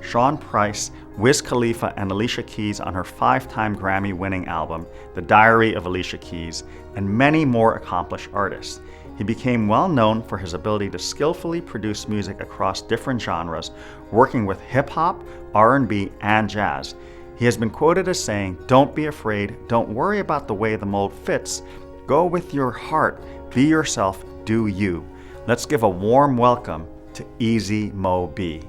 Sean Price, Wiz Khalifa, and Alicia Keys on her 5-time Grammy-winning album, The Diary of Alicia Keys, and many more accomplished artists. He became well known for his ability to skillfully produce music across different genres, working with hip-hop, R&B, and jazz. He has been quoted as saying, "Don't be afraid, don't worry about the way the mold fits, go with your heart, be yourself, do you." Let's give a warm welcome to Easy Mo B.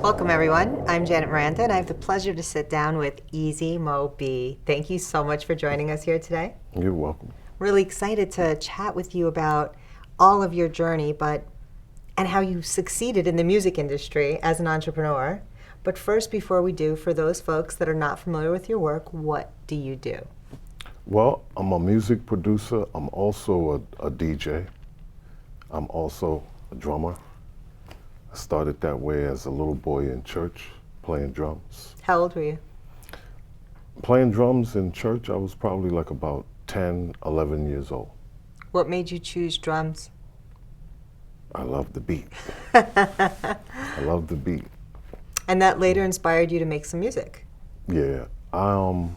Welcome, everyone. I'm Janet Miranda, and I have the pleasure to sit down with Easy Mo B. Thank you so much for joining us here today. You're welcome. Really excited to chat with you about all of your journey, and how you succeeded in the music industry as an entrepreneur. But first, before we do, for those folks that are not familiar with your work, what do you do? Well, I'm a music producer. I'm also a DJ. I'm also a drummer. I started that way as a little boy in church, playing drums. How old were you? Playing drums in church, I was probably like about 10, 11 years old. What made you choose drums? I love the beat. I love the beat. And that later inspired you to make some music. Yeah. I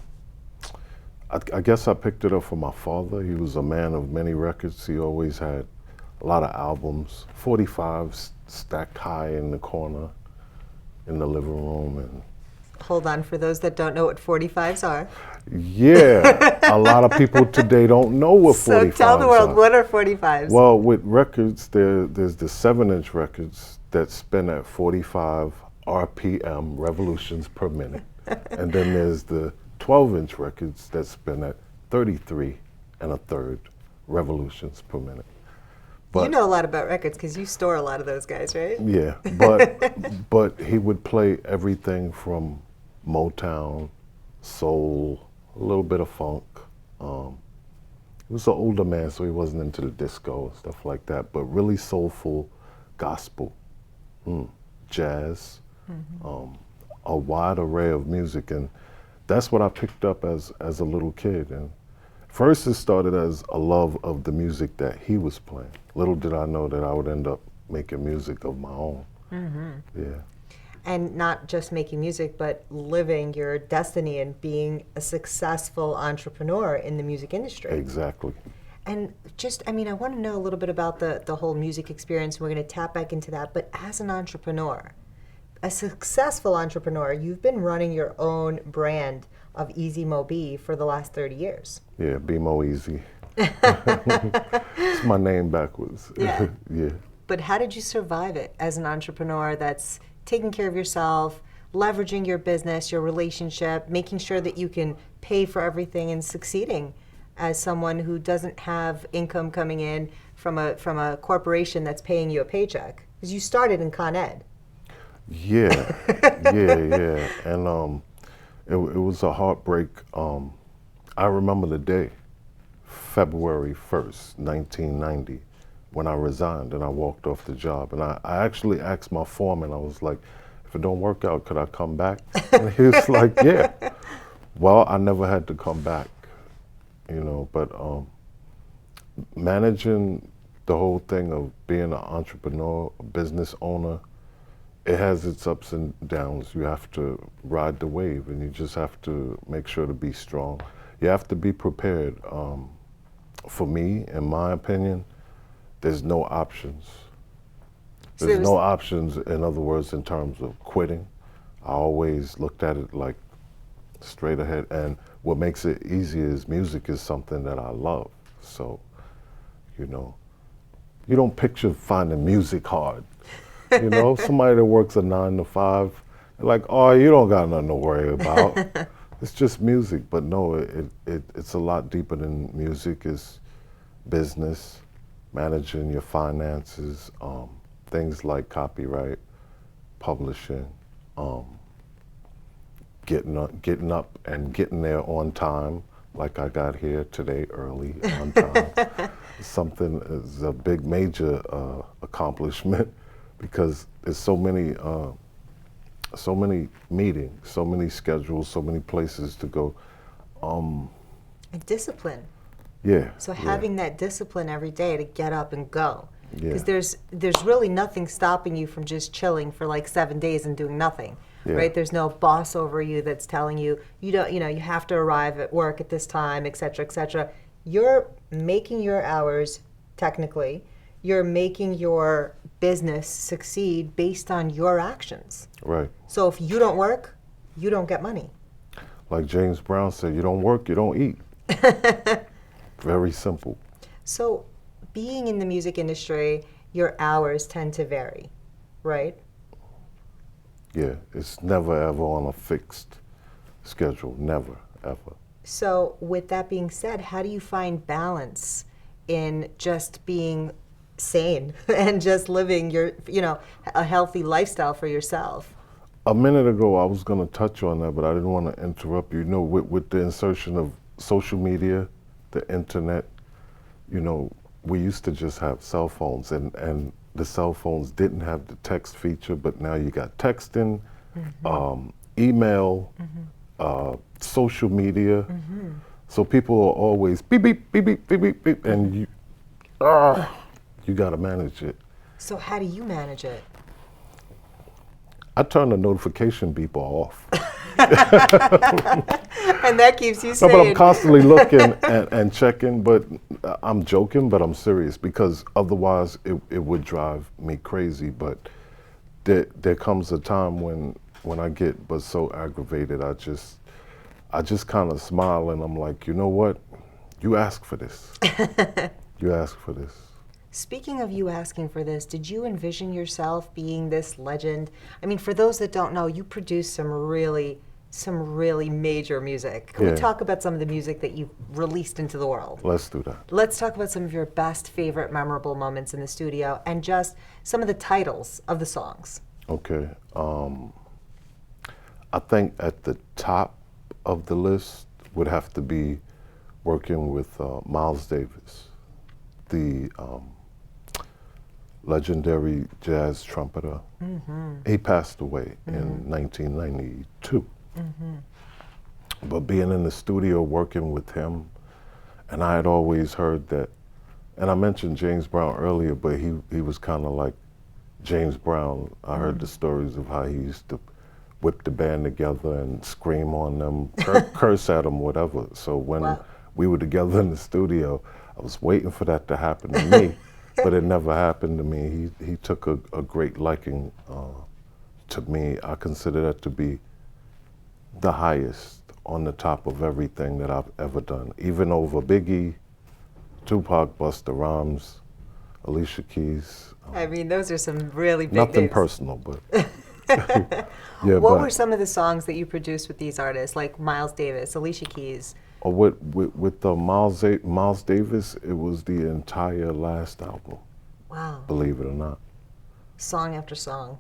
guess I picked it up from my father. He was a man of many records. He always had a lot of albums, 45s stacked high in the corner in the living room. And Hold on, for those that don't know what 45s are. yeah, a lot of people today don't know what 45s So tell the world, are. what are 45s? Well, with records, there's the 7-inch records that spin at 45 RPM, revolutions per minute. And then there's the 12-inch records that spin at 33 1/3 revolutions per minute. You know a lot about records because you store a lot of those guys, right? Yeah, but he would play everything from Motown, soul, a little bit of funk. He was an older man, so he wasn't into the disco and stuff like that, but really soulful gospel, jazz, a wide array of music. And that's what I picked up as a little kid. And first it started as a love of the music that he was playing. Little did I know that I would end up making music of my own. Yeah. And not just making music, but living your destiny and being a successful entrepreneur in the music industry. Exactly. And I want to know a little bit about the whole music experience. We're going to tap back into that. But as an entrepreneur, a successful entrepreneur, you've been running your own brand of Easy Mo B for the last 30 years. Yeah, Be Mo Easy. It's my name backwards. Yeah. Yeah. But how did you survive it as an entrepreneur that's taking care of yourself, leveraging your business, your relationship, making sure that you can pay for everything and succeeding as someone who doesn't have income coming in from a corporation that's paying you a paycheck? Because you started in Con Ed. Yeah, yeah. And it was a heartbreak. I remember the day, February 1st, 1990, when I resigned and I walked off the job. And I actually asked my foreman, I was like, if it don't work out, could I come back? And he was like, yeah. Well, I never had to come back, but managing the whole thing of being an entrepreneur, a business owner, it has its ups and downs. You have to ride the wave, and you just have to make sure to be strong. You have to be prepared. For me, in my opinion, there's no options. There's no options, in other words, in terms of quitting. I always looked at it like straight ahead. And what makes it easy is music is something that I love. So, you don't picture finding music hard. Somebody that works a 9 to 5, they're like, oh, you don't got nothing to worry about. It's just music. But no, it's a lot deeper than music. It's business, managing your finances, things like copyright, publishing, getting up and getting there on time, like I got here today early on time. Something is a big major accomplishment because there's so many meetings, so many schedules, so many places to go. And discipline. Yeah. So having that discipline every day to get up and go. Because Yeah. there's really nothing stopping you from just chilling for like 7 days and doing nothing. Yeah. Right? There's no boss over you that's telling you you have to arrive at work at this time, et cetera, et cetera. You're making your hours technically. You're making your business succeed based on your actions. Right. So if you don't work, you don't get money. Like James Brown said, you don't work, you don't eat. Very simple. So being in the music industry, your hours tend to vary, right? Yeah, it's never ever on a fixed schedule, never ever. So with that being said, how do you find balance in just being sane and just living a healthy lifestyle for yourself? A minute ago, I was going to touch on that, but I didn't want to interrupt you. You know, with the insertion of social media, the internet, we used to just have cell phones, and the cell phones didn't have the text feature, but now you got texting, email, social media. So people are always beep, beep, beep, beep, beep, beep, beep, and you got to manage it. So how do you manage it? I turn the notification beeper off. And that keeps you No, sane. but I'm constantly looking and checking, but I'm joking, but I'm serious because otherwise it would drive me crazy. But there comes a time when I get so aggravated, I just kind of smile and I'm like, you know what? You asked for this. You asked for this. Speaking of you asking for this, did you envision yourself being this legend? I mean, for those that don't know, you produce some really major music. Can we talk about some of the music that you've released into the world? Let's do that. Let's talk about some of your best, favorite, memorable moments in the studio and just some of the titles of the songs. Okay. I think at the top of the list would have to be working with Miles Davis, the legendary jazz trumpeter. He passed away in 1992. But being in the studio working with him, and I had always heard that, and I mentioned James Brown earlier, but he was kind of like James Brown. I heard the stories of how he used to whip the band together and scream on them, curse at them, whatever. So when we were together in the studio, I was waiting for that to happen to me. But it never happened to me. He took a great liking to me. I consider that to be the highest on the top of everything that I've ever done. Even over Biggie, Tupac, Busta Rhymes, Alicia Keys. I mean, those are some really big Nothing names. personal, but yeah. What were some of the songs that you produced with these artists, like Miles Davis, Alicia Keys? With Miles Davis, it was the entire last album. Wow. Believe it or not. Song after song.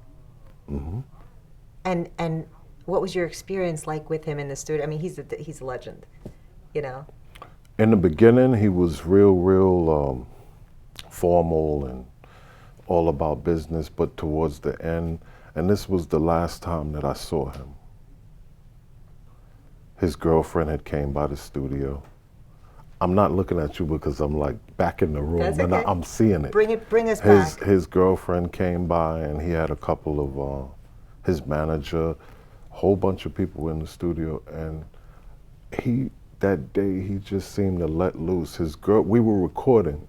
And what was your experience like with him in the studio? I mean, he's a legend, In the beginning, he was real formal and all about business, but towards the end, and this was the last time that I saw him, his girlfriend had came by the studio. I'm not looking at you because I'm like back in the room. That's And okay. I'm seeing it. Bring us back. His girlfriend came by and he had a couple of, his manager, a whole bunch of people in the studio, and that day he just seemed to let loose. We were recording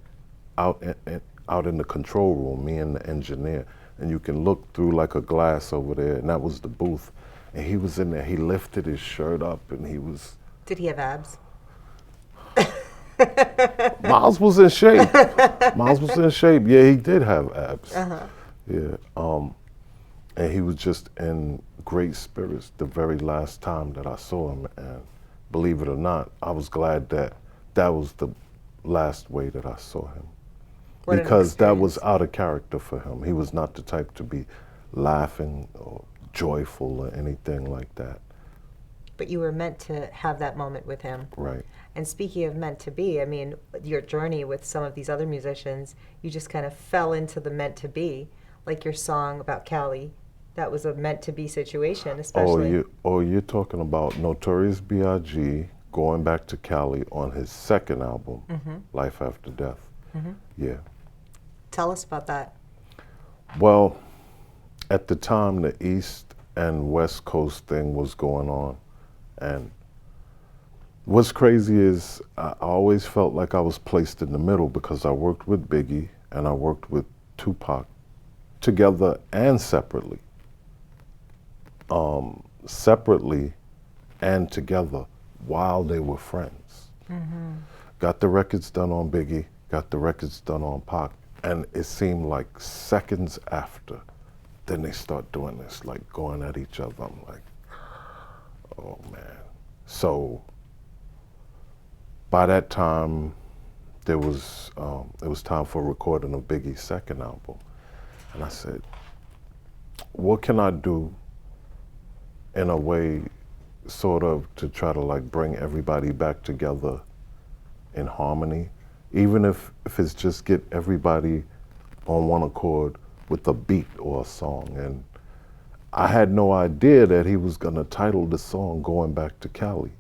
out in the control room, me and the engineer, and you can look through like a glass over there, and that was the booth. And he was in there, he lifted his shirt up and he was... Did he have abs? Miles was in shape. Miles was in shape. Yeah, he did have abs. Yeah. And he was just in great spirits the very last time that I saw him. And believe it or not, I was glad that was the last way that I saw him. Because that was out of character for him. He was not the type to be laughing or joyful or anything like that. but you were meant to have that moment with him. Right. And speaking of meant to be, I mean, your journey with some of these other musicians, you just kind of fell into the meant to be, like your song about Cali. That was a meant to be situation, especially. You're talking about Notorious B.I.G. going back to Cali on his second album, Life After Death. Yeah. Tell us about that. Well, at the time, the East and West Coast thing was going on. And what's crazy is I always felt like I was placed in the middle because I worked with Biggie and I worked with Tupac together and separately. Separately and together while they were friends. Got the records done on Biggie, got the records done on Pac, and it seemed like seconds after, then they start doing this, like going at each other. I'm like, oh man. So by that time, it was time for recording of Biggie's second album. And I said, what can I do in a way sort of to try to like bring everybody back together in harmony, even if it's just get everybody on one accord with a beat or a song. And I had no idea that he was gonna title the song Going Back to Cali.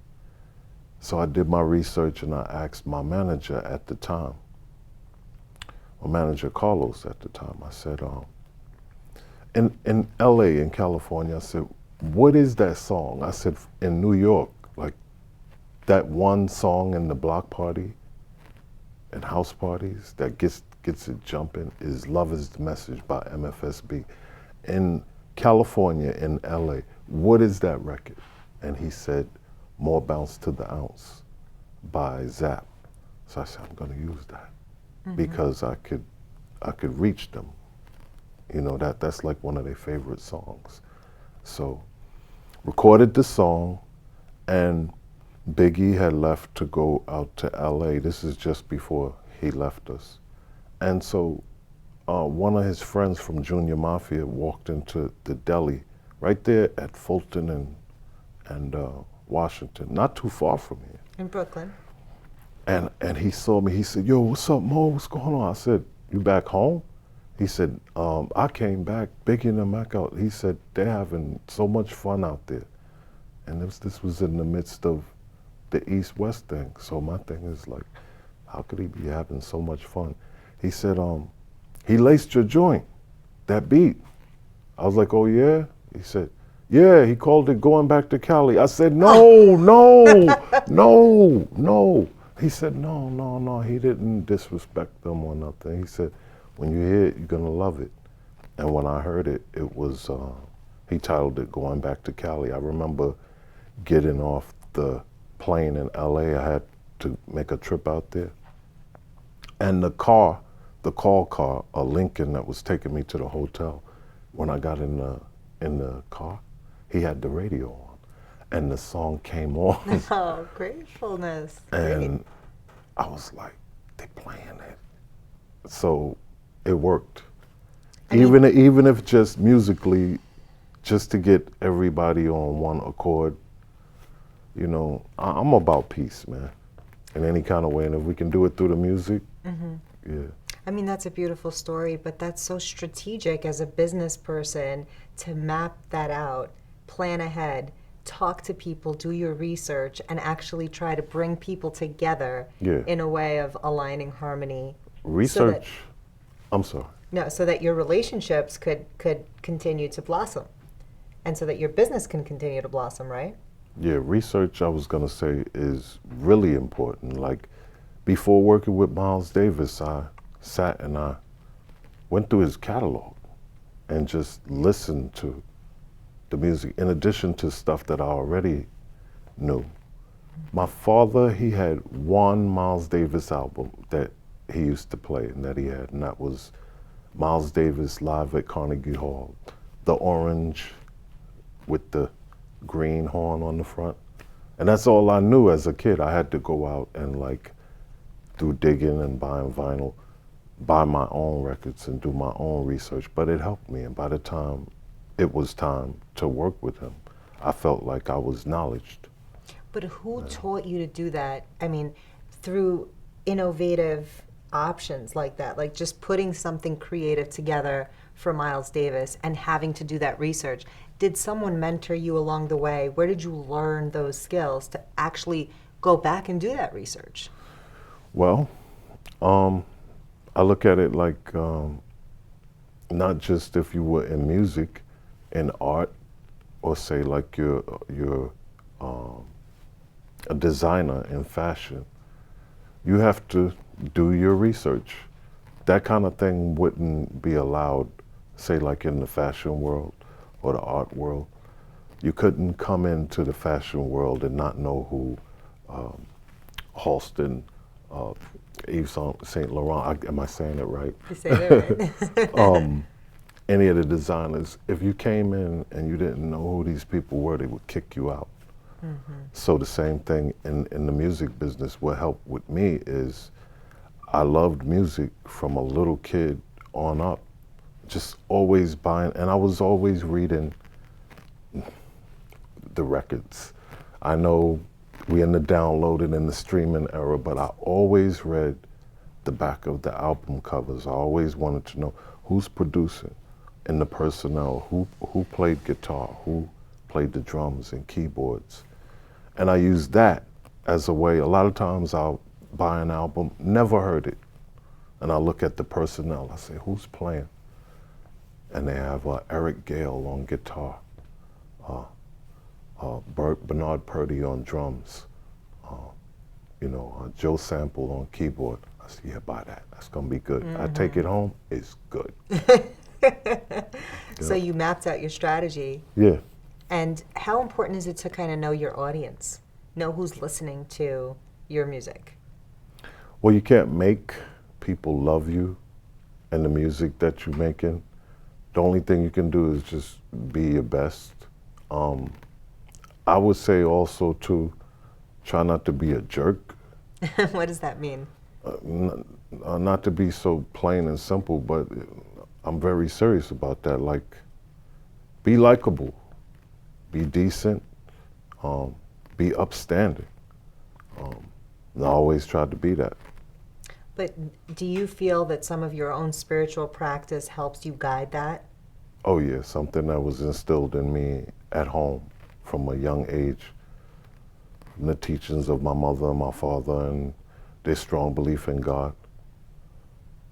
So I did my research and I asked my manager at the time, my manager Carlos at the time, I said, in LA, in California, I said, what is that song? I said, in New York, like that one song in the block party and house parties that gets it jumping is Love Is the Message by MFSB. In California, in LA, what is that record? And he said, More Bounce to the Ounce by Zapp. So I said, I'm gonna use that because I could reach them. You know, that's like one of their favorite songs. So recorded the song, and Biggie had left to go out to LA. This is just before he left us. And so one of his friends from Junior Mafia walked into the deli right there at Fulton and Washington, not too far from here. In Brooklyn. And he saw me, he said, yo, what's up, Mo, what's going on? I said, you back home? He said, I came back, Biggie and them back out. He said, they're having so much fun out there. And this was in the midst of the East-West thing. So my thing is like, how could he be having so much fun? He said, he laced your joint, that beat. I was like, oh yeah? He said, yeah, he called it Going Back to Cali. I said, no, no. He said, no, he didn't disrespect them or nothing. He said, when you hear it, you're gonna love it. And when I heard it, it was, he titled it Going Back to Cali. I remember getting off the plane in LA. I had to make a trip out there. And the call car, a Lincoln that was taking me to the hotel, when I got in the car, he had the radio on. And the song came on. Oh, gratefulness. And Great. I was like, they playing it. So it worked. Even if just musically, just to get everybody on one accord, you know, I'm about peace, man, in any kind of way. And if we can do it through the music, yeah. I mean, that's a beautiful story, but that's so strategic as a business person to map that out, plan ahead, talk to people, do your research, and actually try to bring people together in a way of aligning harmony. Research, I'm sorry. No, so that your relationships could continue to blossom, and so that your business can continue to blossom, right? Yeah, research, I was gonna say, is really important. Like, before working with Miles Davis, I sat and I went through his catalog and just listened to the music, in addition to stuff that I already knew. My father, he had one Miles Davis album that he used to play and that was Miles Davis live at Carnegie Hall. The orange with the green horn on the front. And that's all I knew as a kid. I had to go out and like do digging and buying vinyl, buy my own records and do my own research, but it helped me. And by the time it was time to work with him, I felt like I was knowledged. But who taught you to do that? I mean, through innovative options like that, like just putting something creative together for Miles Davis and having to do that research. Did someone mentor you along the way? Where did you learn those skills to actually go back and do that research? Well, I look at it like not just if you were in music, in art, or say like you're a designer in fashion. You have to do your research. That kind of thing wouldn't be allowed, say like in the fashion world or the art world. You couldn't come into the fashion world and not know who Halston, Yves Saint Laurent, am I saying it right? You say that right. Any of the designers. If you came in and you didn't know who these people were, they would kick you out. So the same thing in the music business. What helped with me is I loved music from a little kid on up, just always buying, and I was always reading the records. I know we're in the downloading and the streaming era, but I always read the back of the album covers. I always wanted to know who's producing and the personnel, who played guitar, who played the drums and keyboards. And I use that as a way. A lot of times I'll buy an album, never heard it, and I look at the personnel. I say, who's playing? And they have Eric Gale on guitar, Bernard Purdy on drums, Joe Sample on keyboard. I say, yeah, buy that. That's gonna be good. I take it home, it's good. So you mapped out your strategy. Yeah. And how important is it to kind of know your audience, know who's listening to your music? Well, you can't make people love you and the music that you're making. The only thing you can do is just be your best. I would say also to try not to be a jerk. What does that mean? Not to be so plain and simple, but I'm very serious about that. Like, be likable, be decent, be upstanding. And I always tried to be that. But do you feel that some of your own spiritual practice helps you guide that? Oh yeah, something that was instilled in me at home from a young age, from the teachings of my mother and my father and their strong belief in God.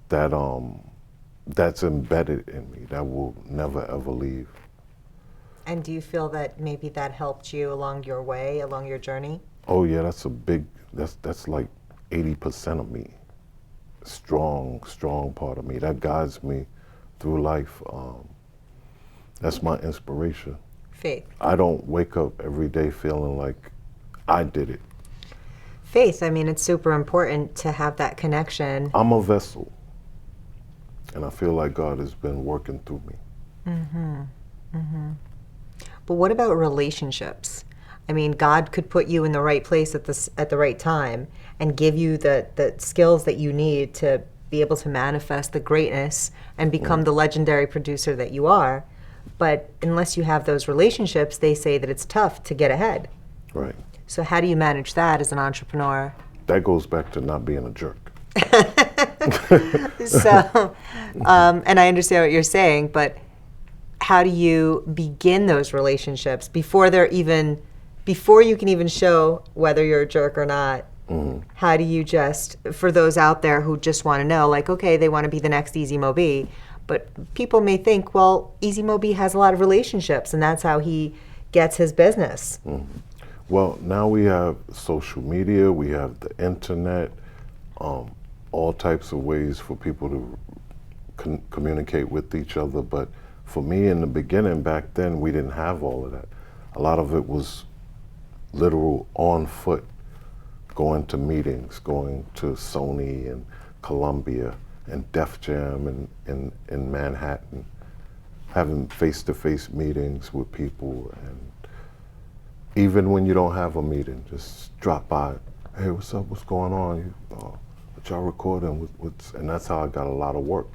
That's embedded in me. That will never ever leave. And do you feel that maybe that helped you along your way, along your journey? Oh yeah, that's like 80% of me. Strong part of me. That guides me through life. That's my inspiration. Faith. I don't wake up every day feeling like I did it. Faith, I mean, it's super important to have that connection. I'm a vessel, and I feel like God has been working through me. But what about relationships? I mean, God could put you in the right place at the right time and give you the skills that you need to be able to manifest the greatness and become the legendary producer that you are. But unless you have those relationships, they say that it's tough to get ahead. Right. So how do you manage that as an entrepreneur? That goes back to not being a jerk. So, and I understand what you're saying, but how do you begin those relationships before you can even show whether you're a jerk or not? How do you just, for those out there who just want to know, like, okay, they want to be the next Easy Mo Bee, but people may think, well, Easy Mo Bee has a lot of relationships, and that's how he gets his business. Well, now we have social media, we have the internet, all types of ways for people to communicate with each other. But for me in the beginning, back then, we didn't have all of that. A lot of it was literal on foot, going to meetings, going to Sony and Columbia and Def Jam in Manhattan, having face-to-face meetings with people. And even when you don't have a meeting, just drop by. Hey, what's up? What's going on? What y'all recording? And that's how I got a lot of work.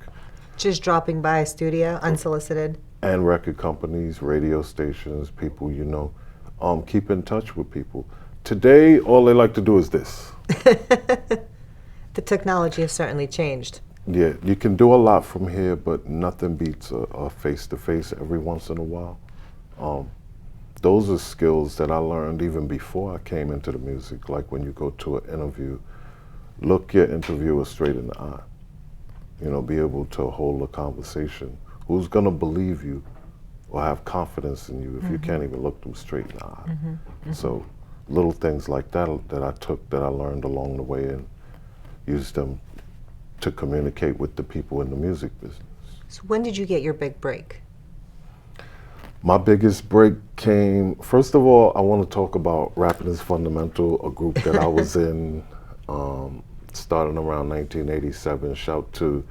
Just dropping by a studio, unsolicited? And record companies, radio stations, people, keep in touch with people. Today, all they like to do is this. The technology has certainly changed. Yeah, you can do a lot from here, but nothing beats a face-to-face every once in a while. Those are skills that I learned even before I came into the music. Like when you go to an interview, look your interviewer straight in the eye. You know, be able to hold a conversation. Who's gonna believe you or have confidence in you if you can't even look them straight in the eye? So little things like that that I took, that I learned along the way, and used them to communicate with the people in the music business. So when did you get your big break? My biggest break came, first of all, I want to talk about Rapping is Fundamental, a group that I was in, starting around 1987. Shout to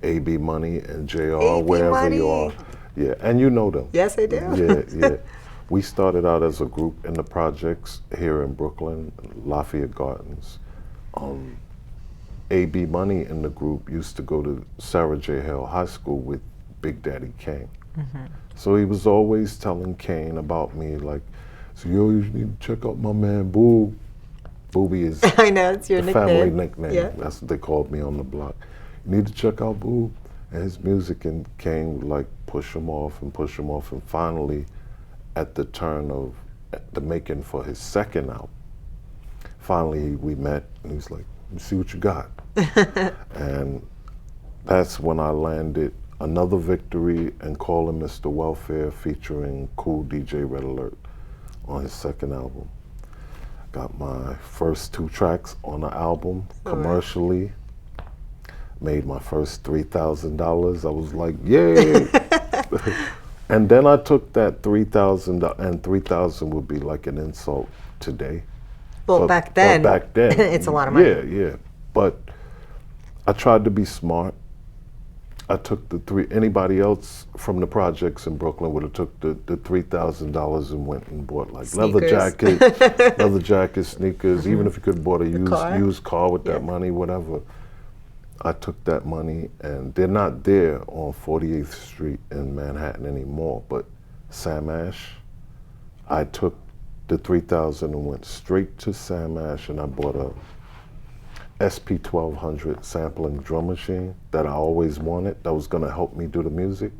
AB Money and JR, AB wherever Money. you are. Yeah, and you know them. Yes, I do. Yeah. We started out as a group in the projects here in Brooklyn, Lafayette Gardens. AB Money in the group used to go to Sarah J. Hale High School with Big Daddy Kane. So he was always telling Kane about me, like, so yo, you need to check out my man Boob. Booby is I know, it's your the nickname. family nickname. Yeah. That's what they called me on the block. You need to check out Boob and his music, and Kane would like push him off, and finally, at the turn of the making for his second album, finally we met, and he's like, let me see what you got. And that's when I landed Another Victory and Calling Mr. Welfare, featuring Cool DJ Red Alert on his second album. Got my first 2 tracks on the album commercially. Made my first $3,000. I was like, yay! And then I took that $3,000, and $3,000 would be like an insult today. Well, back then, it's a lot of money. Yeah. But I tried to be smart. I took anybody else from the projects in Brooklyn would have took the $3,000 and went and bought like leather jackets, sneakers, even if you could have bought a used car with that money, whatever. I took that money, and they're not there on 48th Street in Manhattan anymore, but Sam Ash, I took the $3,000 and went straight to Sam Ash, and I bought a SP1200 sampling drum machine that I always wanted, that was gonna help me do the music,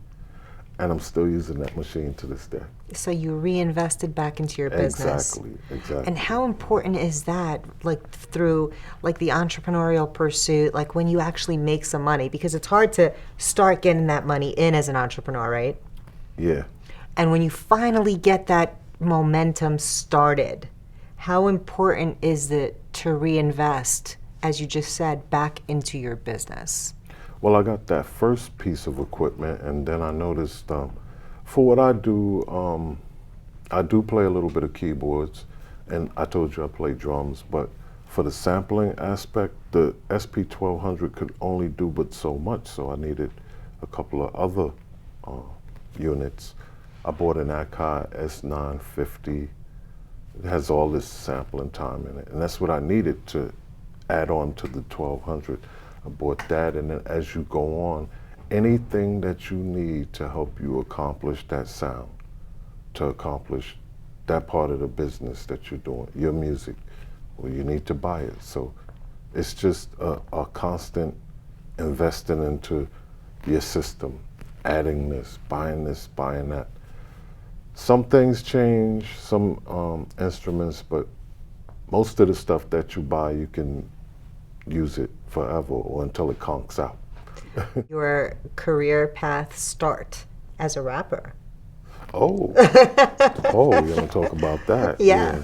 and I'm still using that machine to this day. So you reinvested back into your business. Exactly. And how important is that, like through like the entrepreneurial pursuit, like when you actually make some money? Because it's hard to start getting that money in as an entrepreneur, right? Yeah. And when you finally get that momentum started, how important is it to reinvest, as you just said, back into your business? Well, I got that first piece of equipment, and then I noticed for what I do play a little bit of keyboards, and I told you I play drums, but for the sampling aspect, the SP1200 could only do but so much, so I needed a couple of other units. I bought an Akai S950. It has all this sampling time in it, and that's what I needed to add on to the 1200. I bought that, and then as you go on, anything that you need to help you accomplish that sound, to accomplish that part of the business that you're doing, your music, well, you need to buy it. So it's just a constant investing into your system, adding this, buying that. Some things change, some instruments, but most of the stuff that you buy, you can use it forever or until it conks out. Your career path start as a rapper. Oh, we're gonna talk about that. Yeah.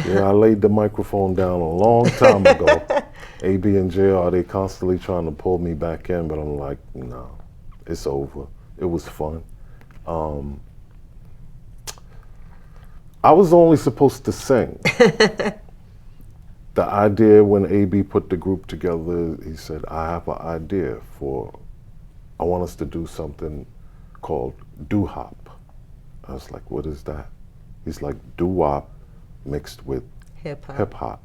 Yeah, I laid the microphone down a long time ago. AB and JR, they constantly trying to pull me back in, but I'm like, no, it's over. It was fun. I was only supposed to sing. The idea when AB put the group together, he said, I have an idea I want us to do something called doo-hop. I was like, what is that? He's like, doo-wop mixed with hip-hop.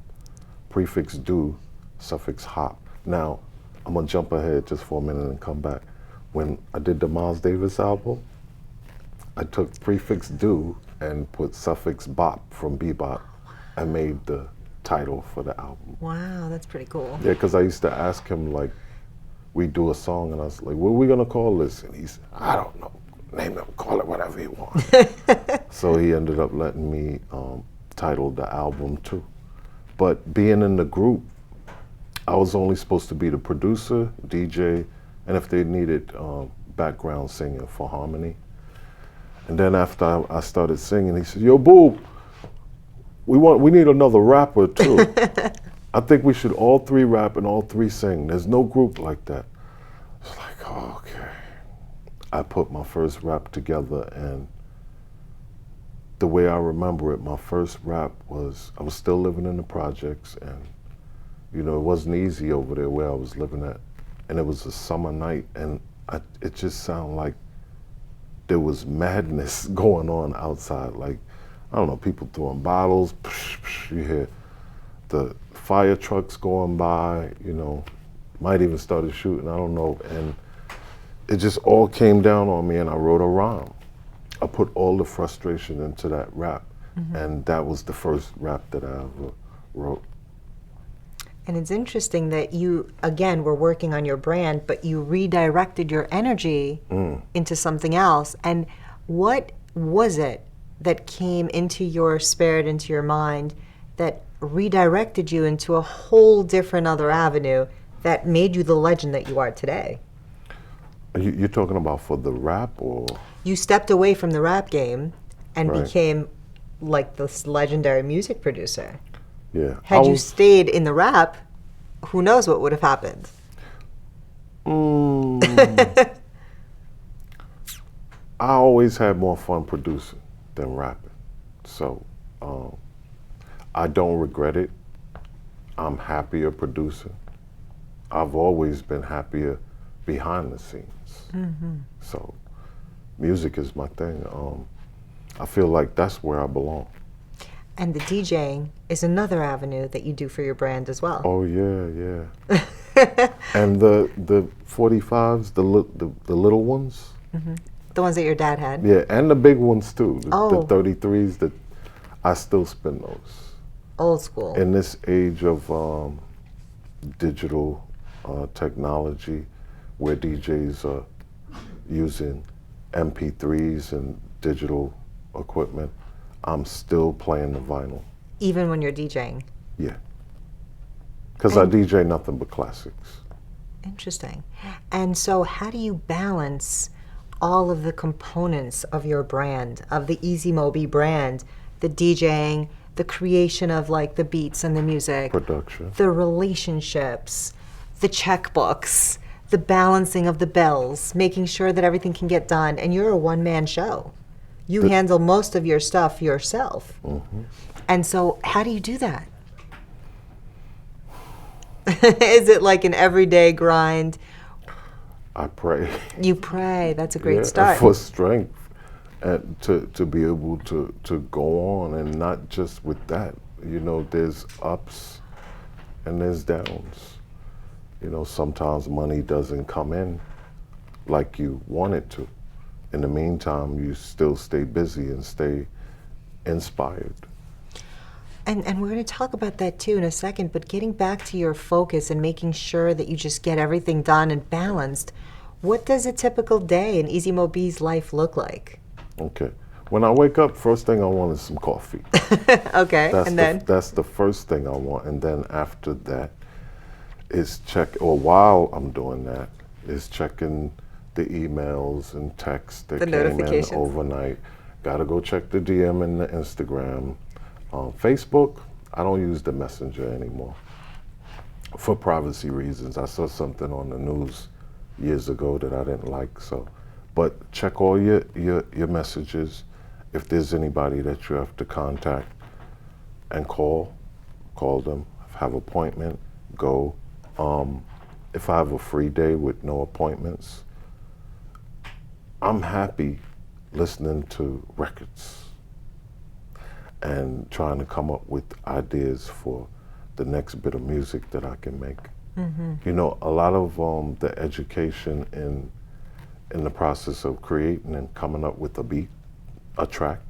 Prefix do, suffix hop. Now, I'm gonna jump ahead just for a minute and come back. When I did the Miles Davis album, I took prefix do and put suffix bop from bebop and made the title for the album. Wow, that's pretty cool. Yeah, because I used to ask him, like, we do a song and I was like, what are we gonna call this? And he said, I don't know, name it, call it whatever you want. So he ended up letting me title the album too. But being in the group, I was only supposed to be the producer, DJ, and if they needed background singing for harmony. And then after I started singing, he said, yo, boo, we need another rapper too. I think we should all three rap and all three sing. There's no group like that. It's like, oh, okay. I put my first rap together, and the way I remember it, my first rap was, I was still living in the projects, and you know, it wasn't easy over there where I was living at. And it was a summer night, and it just sounded like there was madness going on outside. Like, I don't know, people throwing bottles, psh, psh, you hear the fire trucks going by, you know, might even started shooting, I don't know. And it just all came down on me, and I wrote a rhyme. I put all the frustration into that rap, and that was the first rap that I ever wrote. And it's interesting that you, again, were working on your brand, but you redirected your energy into something else. And what was it that came into your spirit, into your mind, that redirected you into a whole different other avenue that made you the legend that you are today? You're talking about for the rap, or? You stepped away from the rap game and Right. became like this legendary music producer. Yeah. Had you stayed in the rap, who knows what would have happened? I always had more fun producing than rapping. So I don't regret it. I'm happier producing. I've always been happier behind the scenes. So music is my thing. I feel like that's where I belong. And the DJing is another avenue that you do for your brand as well. Oh yeah, yeah. And the 45s, the little ones. The ones that your dad had. Yeah, and the big ones too. The Oh. 33s, that I still spin those. Old school. In this age of digital technology, where DJs are using MP3s and digital equipment, I'm still playing the vinyl. Even when you're DJing. Yeah. Because I DJ nothing but classics. Interesting. And so how do you balance all of the components of your brand, of the Easy Moby brand, the DJing, the creation of like the beats and the music, Production. the relationships, the checkbooks, the balancing of the bills, making sure that everything can get done, and you're a one-man show. You handle most of your stuff yourself. And so how do you do that? Is it like an everyday grind? I pray. You pray. That's a great Yeah, start. for strength, and to be able to go on, and not just with that. You know, there's ups and there's downs. You know, sometimes money doesn't come in like you want it to. In the meantime, you still stay busy and stay inspired. And we're going to talk about that too in a second, but getting back to your focus and making sure that you just get everything done and balanced, what does a typical day in Easy Moby's life look like? Okay. When I wake up, first thing I want is some coffee. Okay, and then? That's the first thing I want. And then after that is while I'm doing that, is checking the emails and texts that The came in notifications. overnight. Gotta go check the DM and the Instagram. Facebook, I don't use the Messenger anymore for privacy reasons. I saw something on the news years ago that I didn't like, so. But check all your messages. If there's anybody that you have to contact, and call them, have appointment, go. If I have a free day with no appointments, I'm happy listening to records and trying to come up with ideas for the next bit of music that I can make. You know, a lot of the education in the process of creating and coming up with a beat, a track,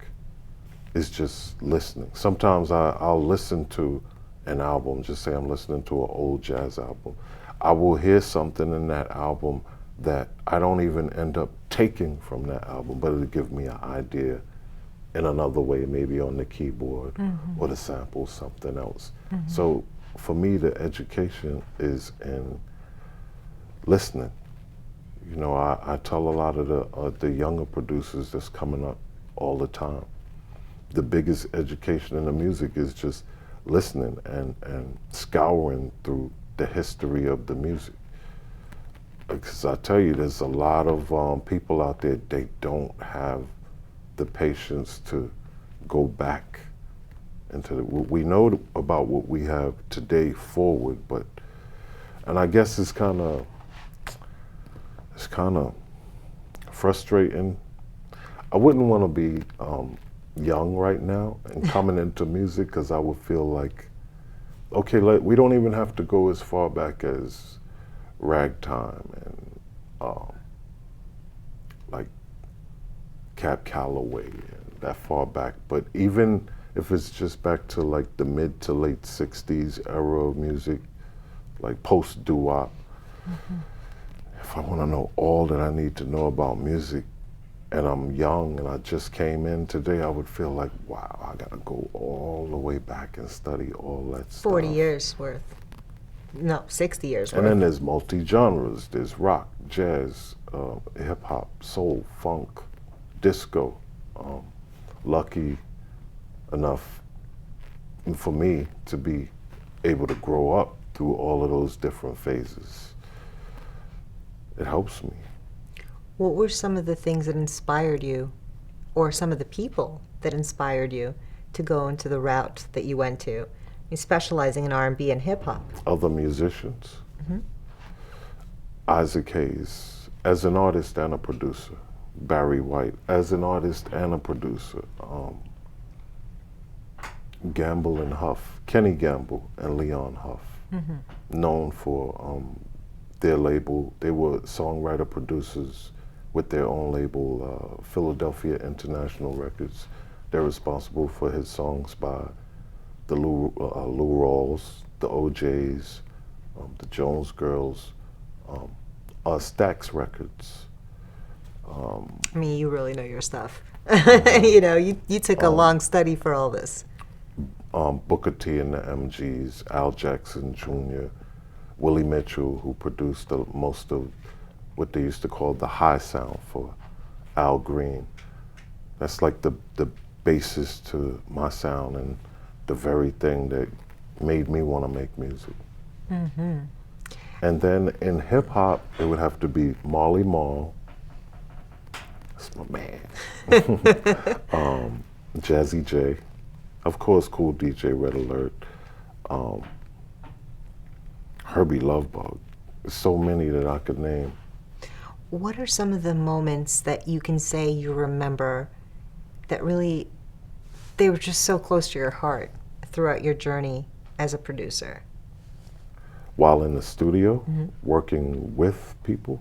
is just listening. Sometimes I'll listen to an album, just say I'm listening to an old jazz album. I will hear something in that album that I don't even end up taking from that album, but it'll give me an idea in another way, maybe on the keyboard or to sample something else. So for me, the education is in listening. You know, I tell a lot of the younger producers that's coming up all the time, the biggest education in the music is just listening and scouring through the history of the music. Because I tell you, there's a lot of people out there, they don't have the patience to go back into we know about what we have today forward, but, and I guess it's kind of frustrating. I wouldn't want to be young right now and coming into music, because I would feel like, okay, we don't even have to go as far back as ragtime and like Cab Calloway and that far back. But even if it's just back to like the mid to late 60s era of music, like post doo-wop, if I want to know all that I need to know about music, and I'm young and I just came in today, I would feel like, wow, I gotta go all the way back and study all that stuff. 40 years worth. No, 60 years worth. And then there's multi-genres. There's rock, jazz, hip-hop, soul, funk, disco. Lucky enough for me to be able to grow up through all of those different phases. It helps me. What were some of the things that inspired you, or some of the people that inspired you to go into the route that you went to? You're specializing in R&B and hip-hop. Other musicians. Isaac Hayes, as an artist and a producer. Barry White, as an artist and a producer. Gamble and Huff, Kenny Gamble and Leon Huff, known for their label. They were songwriter producers with their own label, Philadelphia International Records. They're responsible for his songs by the Lou Rawls, the OJs, the Jones Girls, Stax Records. I mean, you really know your stuff. You know, you took a long study for all this. Booker T and the MGs, Al Jackson Jr., Willie Mitchell, who produced most of what they used to call the high sound for Al Green. That's like the basis to my sound and the very thing that made me want to make music. And then in hip hop, it would have to be Marley Marl. That's my man. Jazzy J. Of course, Cool DJ, Red Alert. Herbie Lovebug. So many that I could name. What are some of the moments that you can say you remember that really, they were just so close to your heart throughout your journey as a producer? While in the studio, working with people,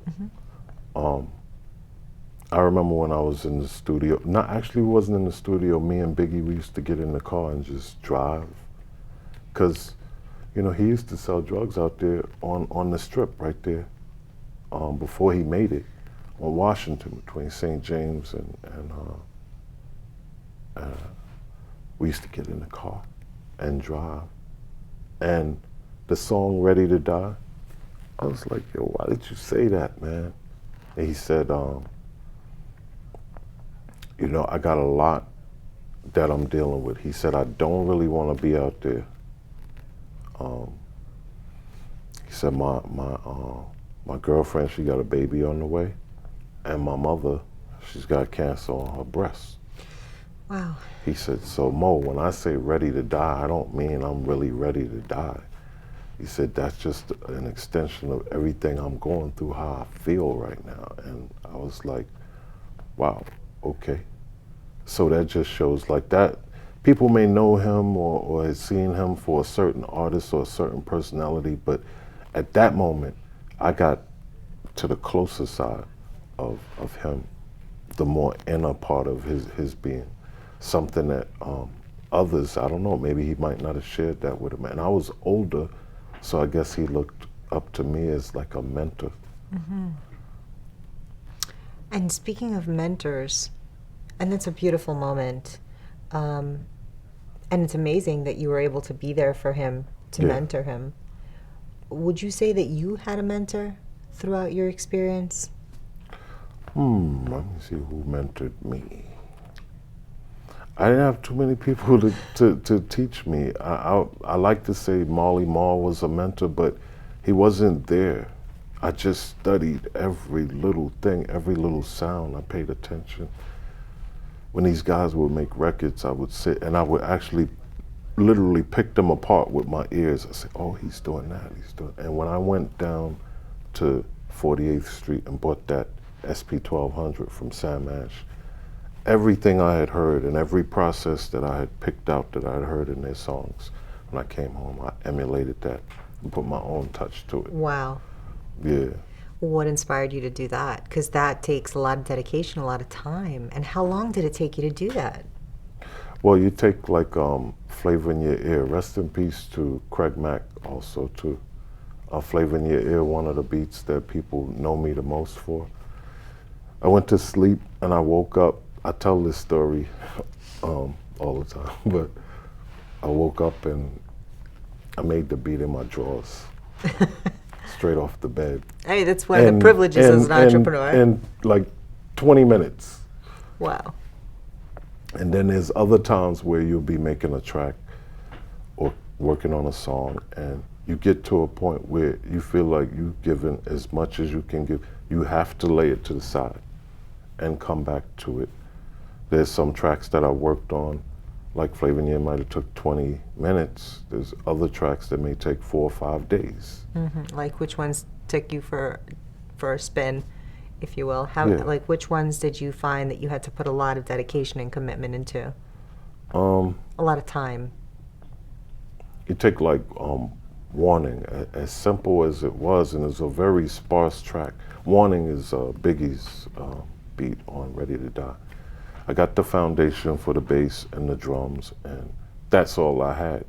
I remember when I was in the studio, actually wasn't in the studio, me and Biggie, we used to get in the car and just drive. Because, you know, he used to sell drugs out there on the strip right there before he made it, on Washington, between St. James and we used to get in the car and drive. And the song Ready to Die, I was like, yo, why did you say that, man? And he said, you know, I got a lot that I'm dealing with. He said, I don't really want to be out there. He said, my girlfriend, she got a baby on the way, and my mother, she's got cancer on her breast. Wow. He said, so Mo, when I say ready to die, I don't mean I'm really ready to die. He said, that's just an extension of everything I'm going through, how I feel right now. And I was like, wow, okay. So that just shows like that. People may know him or have seen him for a certain artist or a certain personality, but at that moment, I got to the closer side of him, the more inner part of his being. something that others, I don't know, maybe he might not have shared that with him. And I was older, so I guess he looked up to me as like a mentor. And speaking of mentors, and that's a beautiful moment, and it's amazing that you were able to be there for him, to Yeah. mentor him. Would you say that you had a mentor throughout your experience? Let me see who mentored me. I didn't have too many people to teach me. I like to say Marley Marl was a mentor, but he wasn't there. I just studied every little thing, every little sound. I paid attention. When these guys would make records, I would sit and I would actually literally pick them apart with my ears. I say, oh, he's doing that, he's doing. And when I went down to 48th Street and bought that SP 1200 from Sam Ash, everything I had heard and every process that I had picked out that I had heard in their songs, when I came home, I emulated that and put my own touch to it. Wow. Yeah. What inspired you to do that? Because that takes a lot of dedication, a lot of time. And how long did it take you to do that? Well, you take like Flavor in Your Ear. Rest in peace to Craig Mack also too. Flavor in Your Ear, one of the beats that people know me the most for. I went to sleep and I woke up. I tell this story all the time, but I woke up and I made the beat in my drawers, straight off the bed. Hey, that's one of the privileges as an entrepreneur. And like 20 minutes. Wow. And then there's other times where you'll be making a track or working on a song and you get to a point where you feel like you've given as much as you can give. You have to lay it to the side and come back to it. There's some tracks that I worked on, like Flavor in Your Ear might have took 20 minutes. There's other tracks that may take 4 or 5 days. Like which ones took you for a spin, if you will? How Yeah. like which ones did you find that you had to put a lot of dedication and commitment into? A lot of time. You take like Warning, as simple as it was, and it's a very sparse track. Warning is Biggie's beat on Ready to Die. I got the foundation for the bass and the drums, and that's all I had.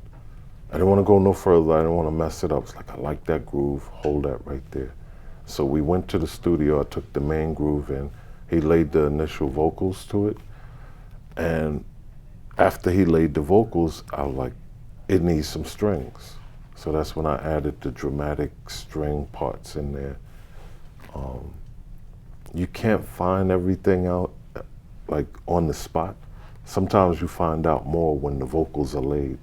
I didn't want to go no further. I didn't want to mess it up. It's like, I like that groove, hold that right there. So we went to the studio, I took the main groove in, he laid the initial vocals to it, and after he laid the vocals, I was like, it needs some strings. So that's when I added the dramatic string parts in there. You can't find everything out like on the spot. Sometimes you find out more when the vocals are laid.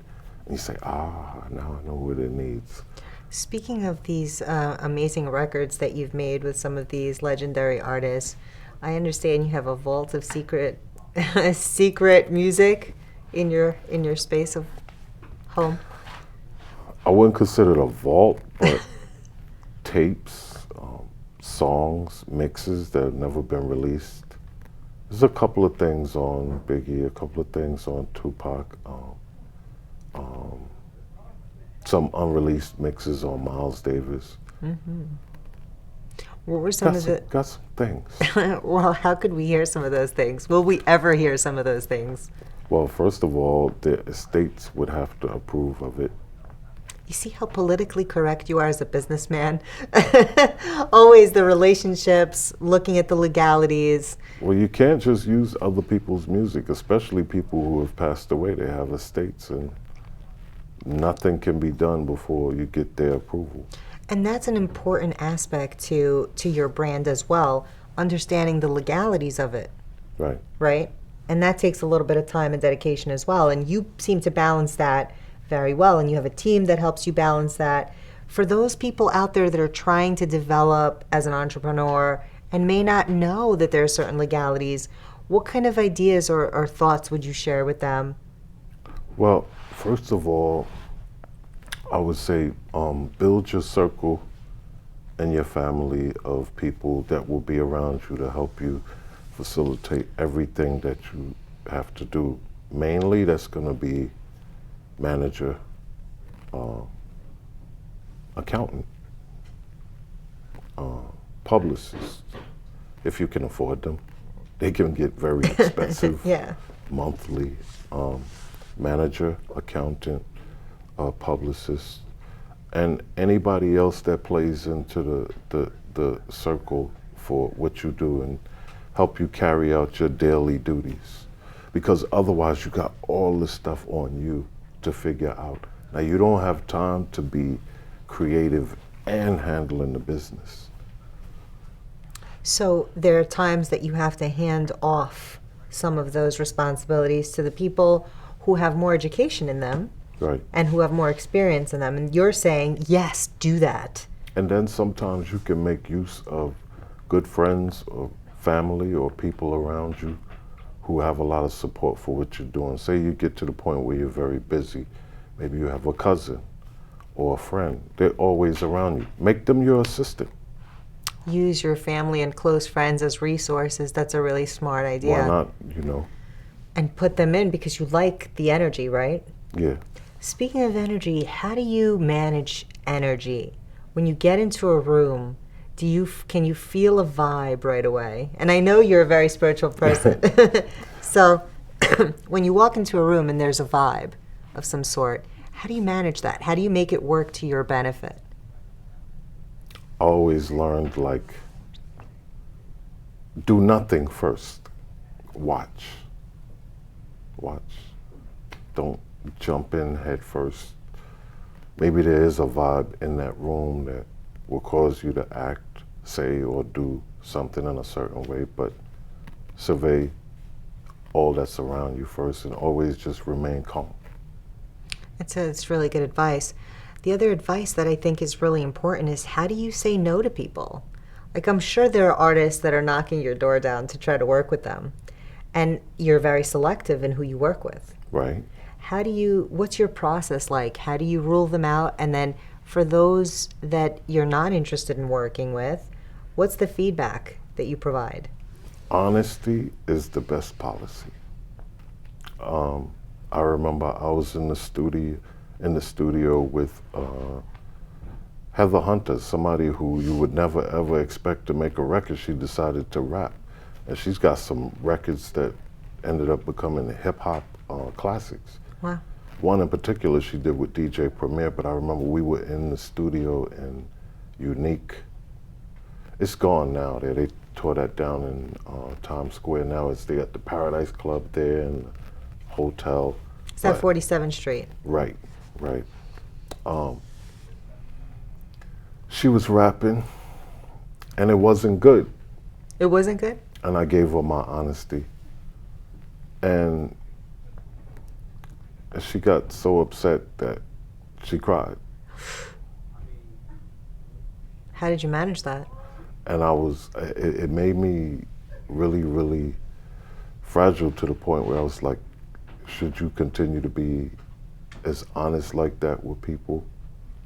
And you say, now I know what it needs. Speaking of these amazing records that you've made with some of these legendary artists, I understand you have a vault of secret music in your space of home. I wouldn't consider it a vault, but tapes, songs, mixes that have never been released. There's a couple of things on Biggie, a couple of things on Tupac, some unreleased mixes on Miles Davis. What were some of the... Got some things. Well, how could we hear some of those things? Will we ever hear some of those things? Well, first of all, the estates would have to approve of it. You see how politically correct you are as a businessman? Always the relationships, looking at the legalities. Well, you can't just use other people's music, especially people who have passed away. They have estates, and nothing can be done before you get their approval. And that's an important aspect to your brand as well, understanding the legalities of it. Right. Right? And that takes a little bit of time and dedication as well. And you seem to balance that very well, and you have a team that helps you balance that. For those people out there that are trying to develop as an entrepreneur and may not know that there are certain legalities, what kind of ideas or thoughts would you share with them? Well, first of all, I would say build your circle and your family of people that will be around you to help you facilitate everything that you have to do. Mainly, that's going to be manager, accountant, publicist, if you can afford them. They can get very expensive. Yeah. monthly, manager, accountant, publicist, and anybody else that plays into the circle for what you do and help you carry out your daily duties. Because otherwise you got all this stuff on you to figure out. Now you don't have time to be creative and handling the business. So there are times that you have to hand off some of those responsibilities to the people who have more education in them, Right. and who have more experience in them. And you're saying, yes, do that. And then sometimes you can make use of good friends or family or people around you who have a lot of support for what you're doing. Say you get to the point where you're very busy. Maybe you have a cousin or a friend. They're always around you. Make them your assistant. Use your family and close friends as resources. That's a really smart idea. Why not, you know? And put them in because you like the energy, right? Yeah. Speaking of energy, how do you manage energy? When you get into a room, can you feel a vibe right away? And I know you're a very spiritual person. So when you walk into a room and there's a vibe of some sort, how do you manage that? How do you make it work to your benefit? I always learned, like, do nothing first. Watch. Watch. Don't jump in head first. Maybe there is a vibe in that room that will cause you to act, say, or do something in a certain way, but survey all that's around you first and always just remain calm. It's really good advice. The other advice that I think is really important is, how do you say no to people? Like, I'm sure there are artists that are knocking your door down to try to work with them, and you're very selective in who you work with. Right. What's your process like? How do you rule them out? And then for those that you're not interested in working with, what's the feedback that you provide? Honesty is the best policy. I remember I was in the studio with Heather Hunter, somebody who you would never ever expect to make a record. She decided to rap, and she's got some records that ended up becoming hip hop classics. Wow. One in particular she did with DJ Premier, but I remember we were in the studio in Unique. It's gone now. They tore that down in Times Square. Now they got the Paradise Club there and the hotel. Is that 47th Street? Right. She was rapping, and it wasn't good. It wasn't good? And I gave her my honesty. And she got so upset that she cried. How did you manage that? And it made me really, really fragile to the point where I was like, should you continue to be as honest like that with people?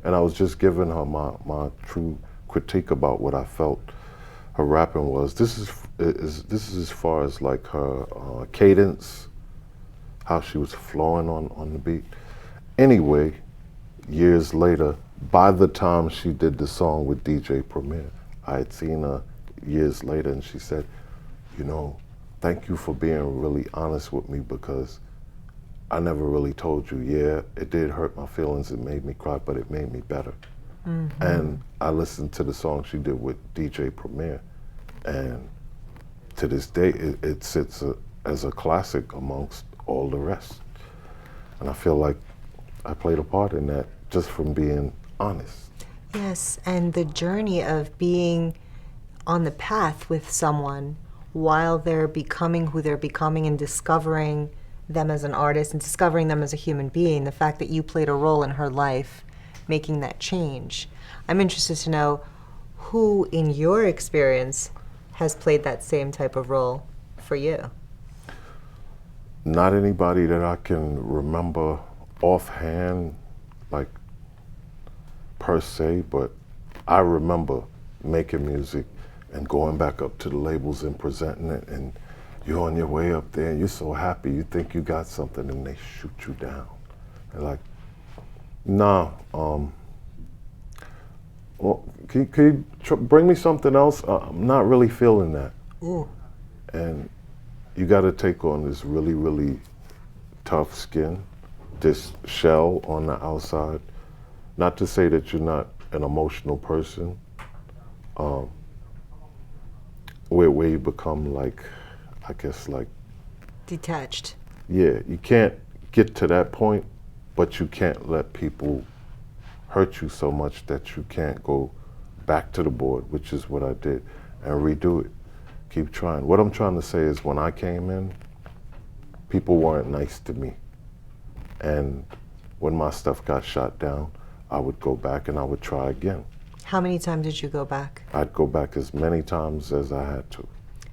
And I was just giving her my true critique about what I felt her rapping was. This is as far as like her cadence, how she was flowing on the beat. Anyway, years later, by the time she did the song with DJ Premier, I had seen her years later, and she said, you know, thank you for being really honest with me, because I never really told you. Yeah, it did hurt my feelings, it made me cry, but it made me better. Mm-hmm. And I listened to the song she did with DJ Premier, and to this day, it sits as a classic amongst all the rest. And I feel like I played a part in that just from being honest. Yes, and the journey of being on the path with someone while they're becoming who they're becoming and discovering them as an artist and discovering them as a human being, the fact that you played a role in her life, making that change. I'm interested to know who, in your experience, has played that same type of role for you. Not anybody that I can remember offhand, like per se, but I remember making music and going back up to the labels and presenting it, and you're on your way up there and you're so happy, you think you got something, and they shoot you down. And like, nah, well, can you bring me something else? I'm not really feeling that. Ooh. And you got to take on this really, really tough skin, this shell on the outside. Not to say that you're not an emotional person, where you become like, I guess like, Detached. yeah, you can't get to that point, but you can't let people hurt you so much that you can't go back to the board, which is what I did, and redo it. Keep trying. What I'm trying to say is when I came in, people weren't nice to me. And when my stuff got shot down, I would go back and I would try again. How many times did you go back? I'd go back as many times as I had to.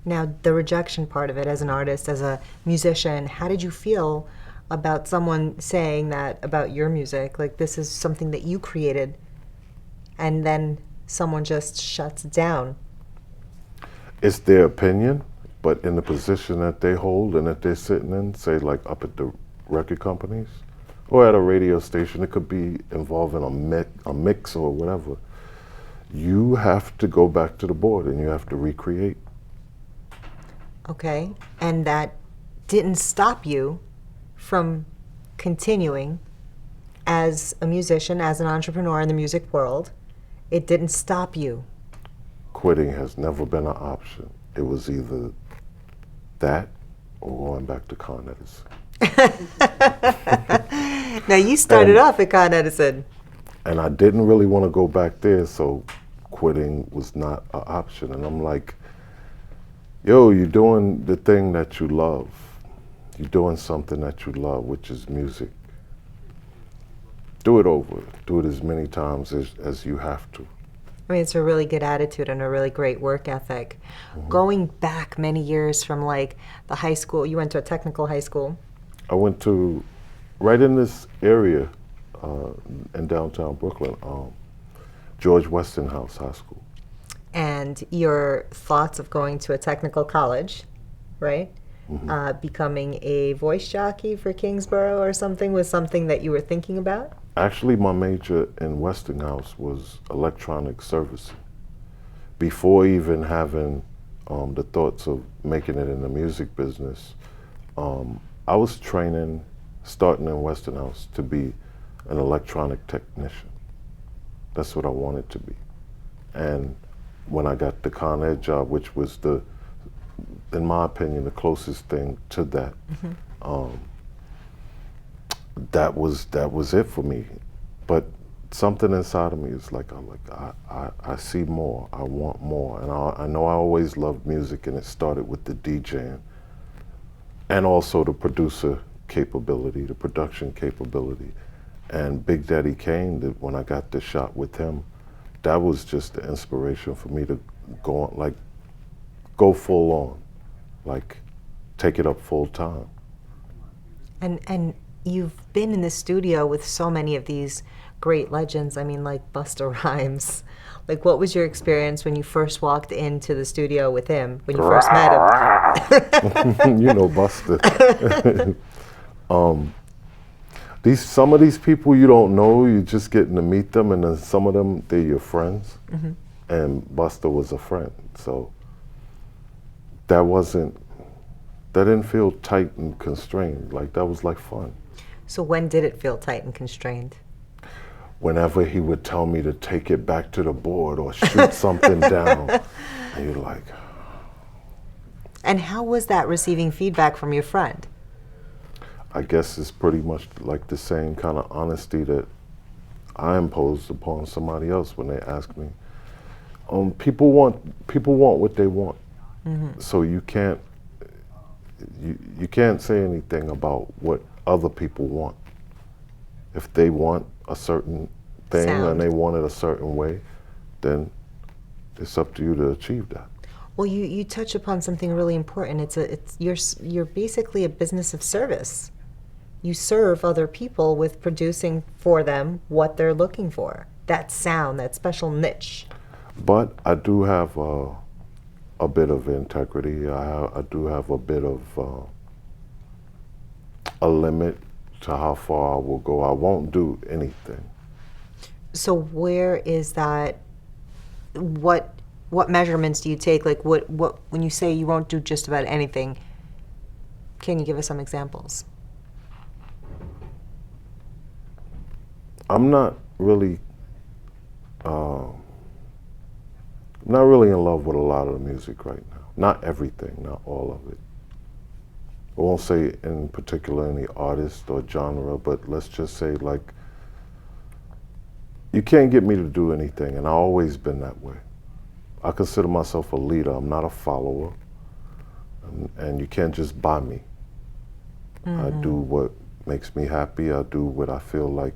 Now, the rejection part of it, as an artist, as a musician, how did you feel about someone saying that about your music? Like, this is something that you created, and then someone just shuts it down. It's their opinion, but in the position that they hold and that they're sitting in, say like up at the record companies or at a radio station, it could be involving a mix or whatever. You have to go back to the board and you have to recreate. Okay, and that didn't stop you from continuing as a musician, as an entrepreneur in the music world. It didn't stop you. Quitting has never been an option. It was either that or going back to Con Edison. Now, you started off at Con Edison. And I didn't really want to go back there, so quitting was not an option. And I'm like, yo, you're doing the thing that you love. You're doing something that you love, which is music. Do it over. Do it as many times as you have to. I mean, it's a really good attitude and a really great work ethic. Going back many years from like the high school, you went to a technical high school. I went to, right in this area in downtown Brooklyn, George Westinghouse High School. And your thoughts of going to a technical college, right? Becoming a voice jockey for Kingsborough or something was something that you were thinking about? Actually, my major in Westinghouse was electronic servicing. Before even having the thoughts of making it in the music business, I was training, starting in Westinghouse, to be an electronic technician. That's what I wanted to be. And when I got the Con Ed job, which was in my opinion, the closest thing to that, that was it for me. But something inside of me is like, I see more, I want more. And I know I always loved music, and it started with the DJing and also the producer capability, the production capability. And Big Daddy Kane, when I got the shot with him, that was just the inspiration for me to go on, like, go full on, like, take it up full time. And you've been in the studio with so many of these great legends. I mean, like Busta Rhymes. Like, what was your experience when you first walked into the studio with him, when you first met him? You know Busta. Some of these people you don't know, you're just getting to meet them, and then some of them, they're your friends. And Busta was a friend, so that didn't feel tight and constrained. Like, that was like fun. So when did it feel tight and constrained? Whenever he would tell me to take it back to the board or shoot something down, and you're like. And how was that, receiving feedback from your friend? I guess it's pretty much like the same kind of honesty that I imposed upon somebody else when they ask me. People want what they want, so you can't say anything about what other people want. If they want a certain thing and they want it a certain way, then it's up to you to achieve that. Well, you touch upon something really important. You're basically a business of service. You serve other people with producing for them what they're looking for. That sound, that special niche. But I do have a bit of integrity. I do have a bit of a limit to how far I will go. I won't do anything. So where is that? What measurements do you take? Like, what when you say you won't do just about anything, Can you give us some examples? I'm not really not really in love with a lot of the music right now. Not everything, not all of it. I won't say in particular any artist or genre, but let's just say, like, you can't get me to do anything, and I've always been that way. I consider myself a leader. I'm not a follower, and you can't just buy me. I do what makes me happy. I do what I feel like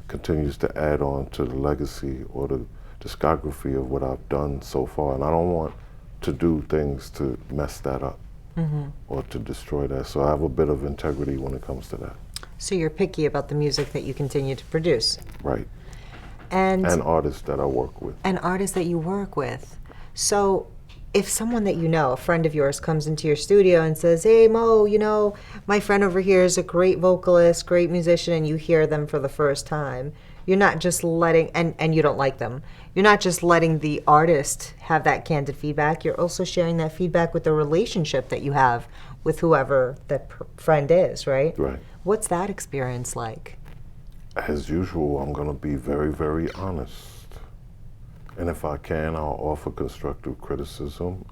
continues to add on to the legacy or the discography of what I've done so far, and I don't want to do things to mess that up or to destroy that. So I have a bit of integrity when it comes to that. So you're picky about the music that you continue to produce. Right. And artists that I work with. And artists that you work with. So if someone that you know, a friend of yours, comes into your studio and says, hey, Mo, you know, my friend over here is a great vocalist, great musician, and you hear them for the first time, you're not just letting, and you don't like them, you're not just letting the artist have that candid feedback, you're also sharing that feedback with the relationship that you have with whoever that friend is, right? Right. What's that experience like? As usual, I'm going to be very, very honest. And if I can, I'll offer constructive criticism.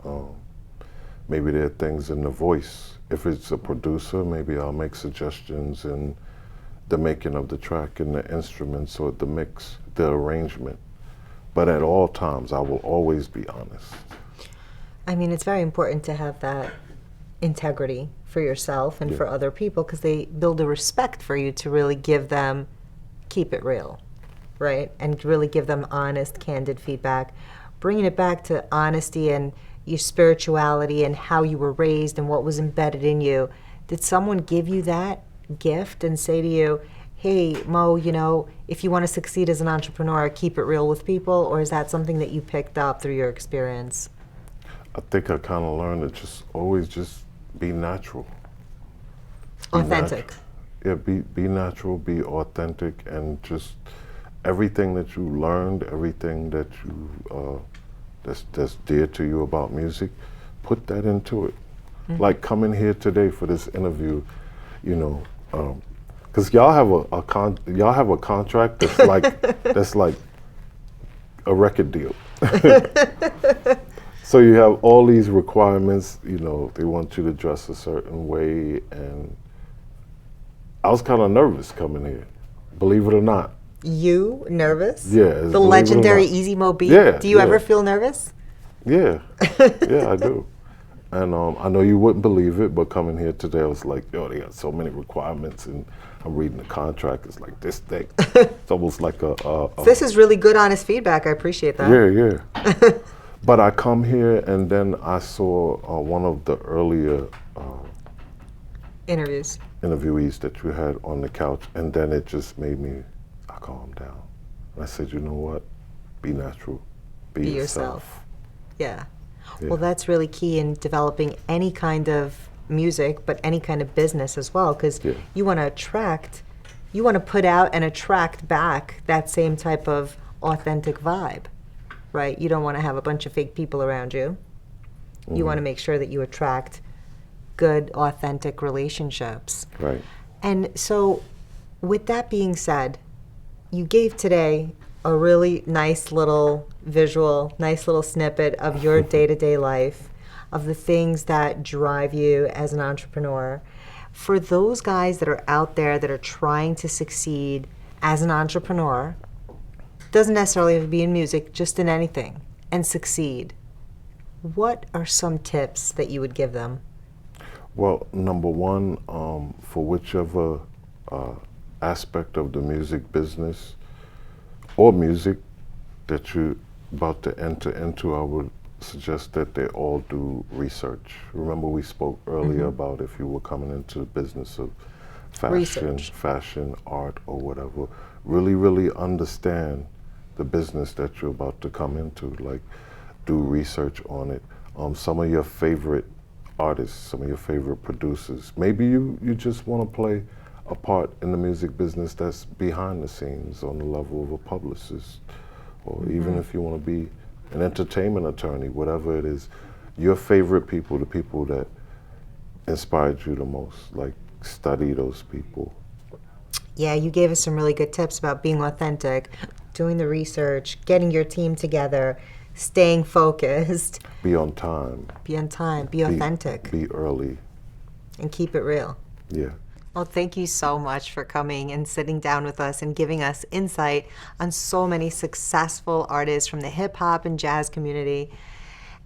Maybe there are things in the voice. If it's a producer, maybe I'll make suggestions in the making of the track and the instruments or the mix, the arrangement. But at all times, I will always be honest. I mean, it's very important to have that integrity for yourself and for other people, because they build a respect for you to really give them, keep it real, right? And really give them honest, candid feedback. Bringing it back to honesty and your spirituality and how you were raised and what was embedded in you. Did someone give you that gift and say to you, hey, Mo, you know, if you want to succeed as an entrepreneur, keep it real with people? Or is that something that you picked up through your experience? I think I kind of learned to just always just be natural. Authentic. Yeah, be natural, be authentic, and just everything that you learned, everything that you that's dear to you about music, put that into it. Like coming here today for this interview, you know, because y'all have a contract that's like that's like a record deal. So you have all these requirements. You know, they want you to dress a certain way, and I was kind of nervous coming here, believe it or not. You nervous? Yeah. The legendary Easy Mo Beat? Yeah. Do you ever feel nervous? Yeah. Yeah, I do. And I know you wouldn't believe it, but coming here today, I was like, yo, they got so many requirements, and I'm reading the contract. It's like this thick. It's almost like a This is really good, honest feedback. I appreciate that. Yeah. But I come here, and then I saw one of the earlier interviewees that you had on the couch, and then it just made me, I calmed down. And I said, you know what? Be natural. Be yourself. Yeah. Well, that's really key in developing any kind of music, but any kind of business as well, because you want to attract, you want to put out and attract back that same type of authentic vibe, right? You don't want to have a bunch of fake people around you. You want to make sure that you attract good, authentic relationships. Right. And so, with that being said, you gave today a really nice little visual, nice little snippet of your day-to-day life, of the things that drive you as an entrepreneur. For those guys that are out there that are trying to succeed as an entrepreneur, doesn't necessarily have to be in music, just in anything, and succeed, what are some tips that you would give them? Well, number one, for whichever aspect of the music business or music that you're about to enter into, I would suggest that they all do research. Remember, we spoke earlier about if you were coming into the business of fashion, art, or whatever, really understand the business that you're about to come into. Like, do research on it. Some of your favorite artists, some of your favorite producers. Maybe you just want to play a part in the music business that's behind the scenes on the level of a publicist, or even if you want to be an entertainment attorney, whatever it is, your favorite people, the people that inspired you the most? Like, study those people. Yeah, you gave us some really good tips about being authentic, doing the research, getting your team together, staying focused, Be on time. be on time, be authentic, Be early. and keep it real. Yeah. Well, thank you so much for coming and sitting down with us and giving us insight on so many successful artists from the hip hop and jazz community.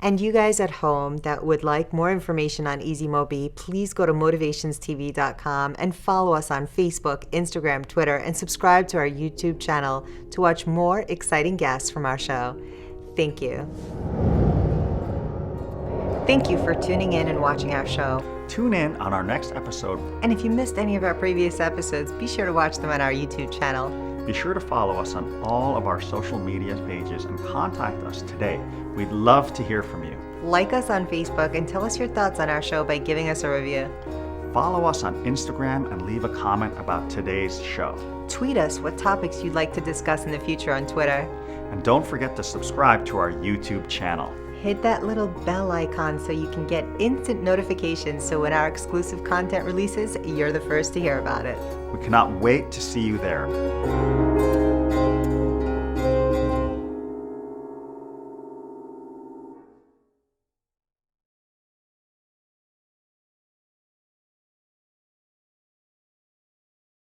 And you guys at home that would like more information on Easy Moby, please go to motivationstv.com and follow us on Facebook, Instagram, Twitter, and subscribe to our YouTube channel to watch more exciting guests from our show. Thank you. Thank you for tuning in and watching our show. Tune in on our next episode. And if you missed any of our previous episodes, be sure to watch them on our YouTube channel. Be sure to follow us on all of our social media pages and contact us today. We'd love to hear from you. Like us on Facebook and tell us your thoughts on our show by giving us a review. Follow us on Instagram and leave a comment about today's show. Tweet us what topics you'd like to discuss in the future on Twitter. And don't forget to subscribe to our YouTube channel. Hit that little bell icon so you can get instant notifications so when our exclusive content releases, you're the first to hear about it. We cannot wait to see you there.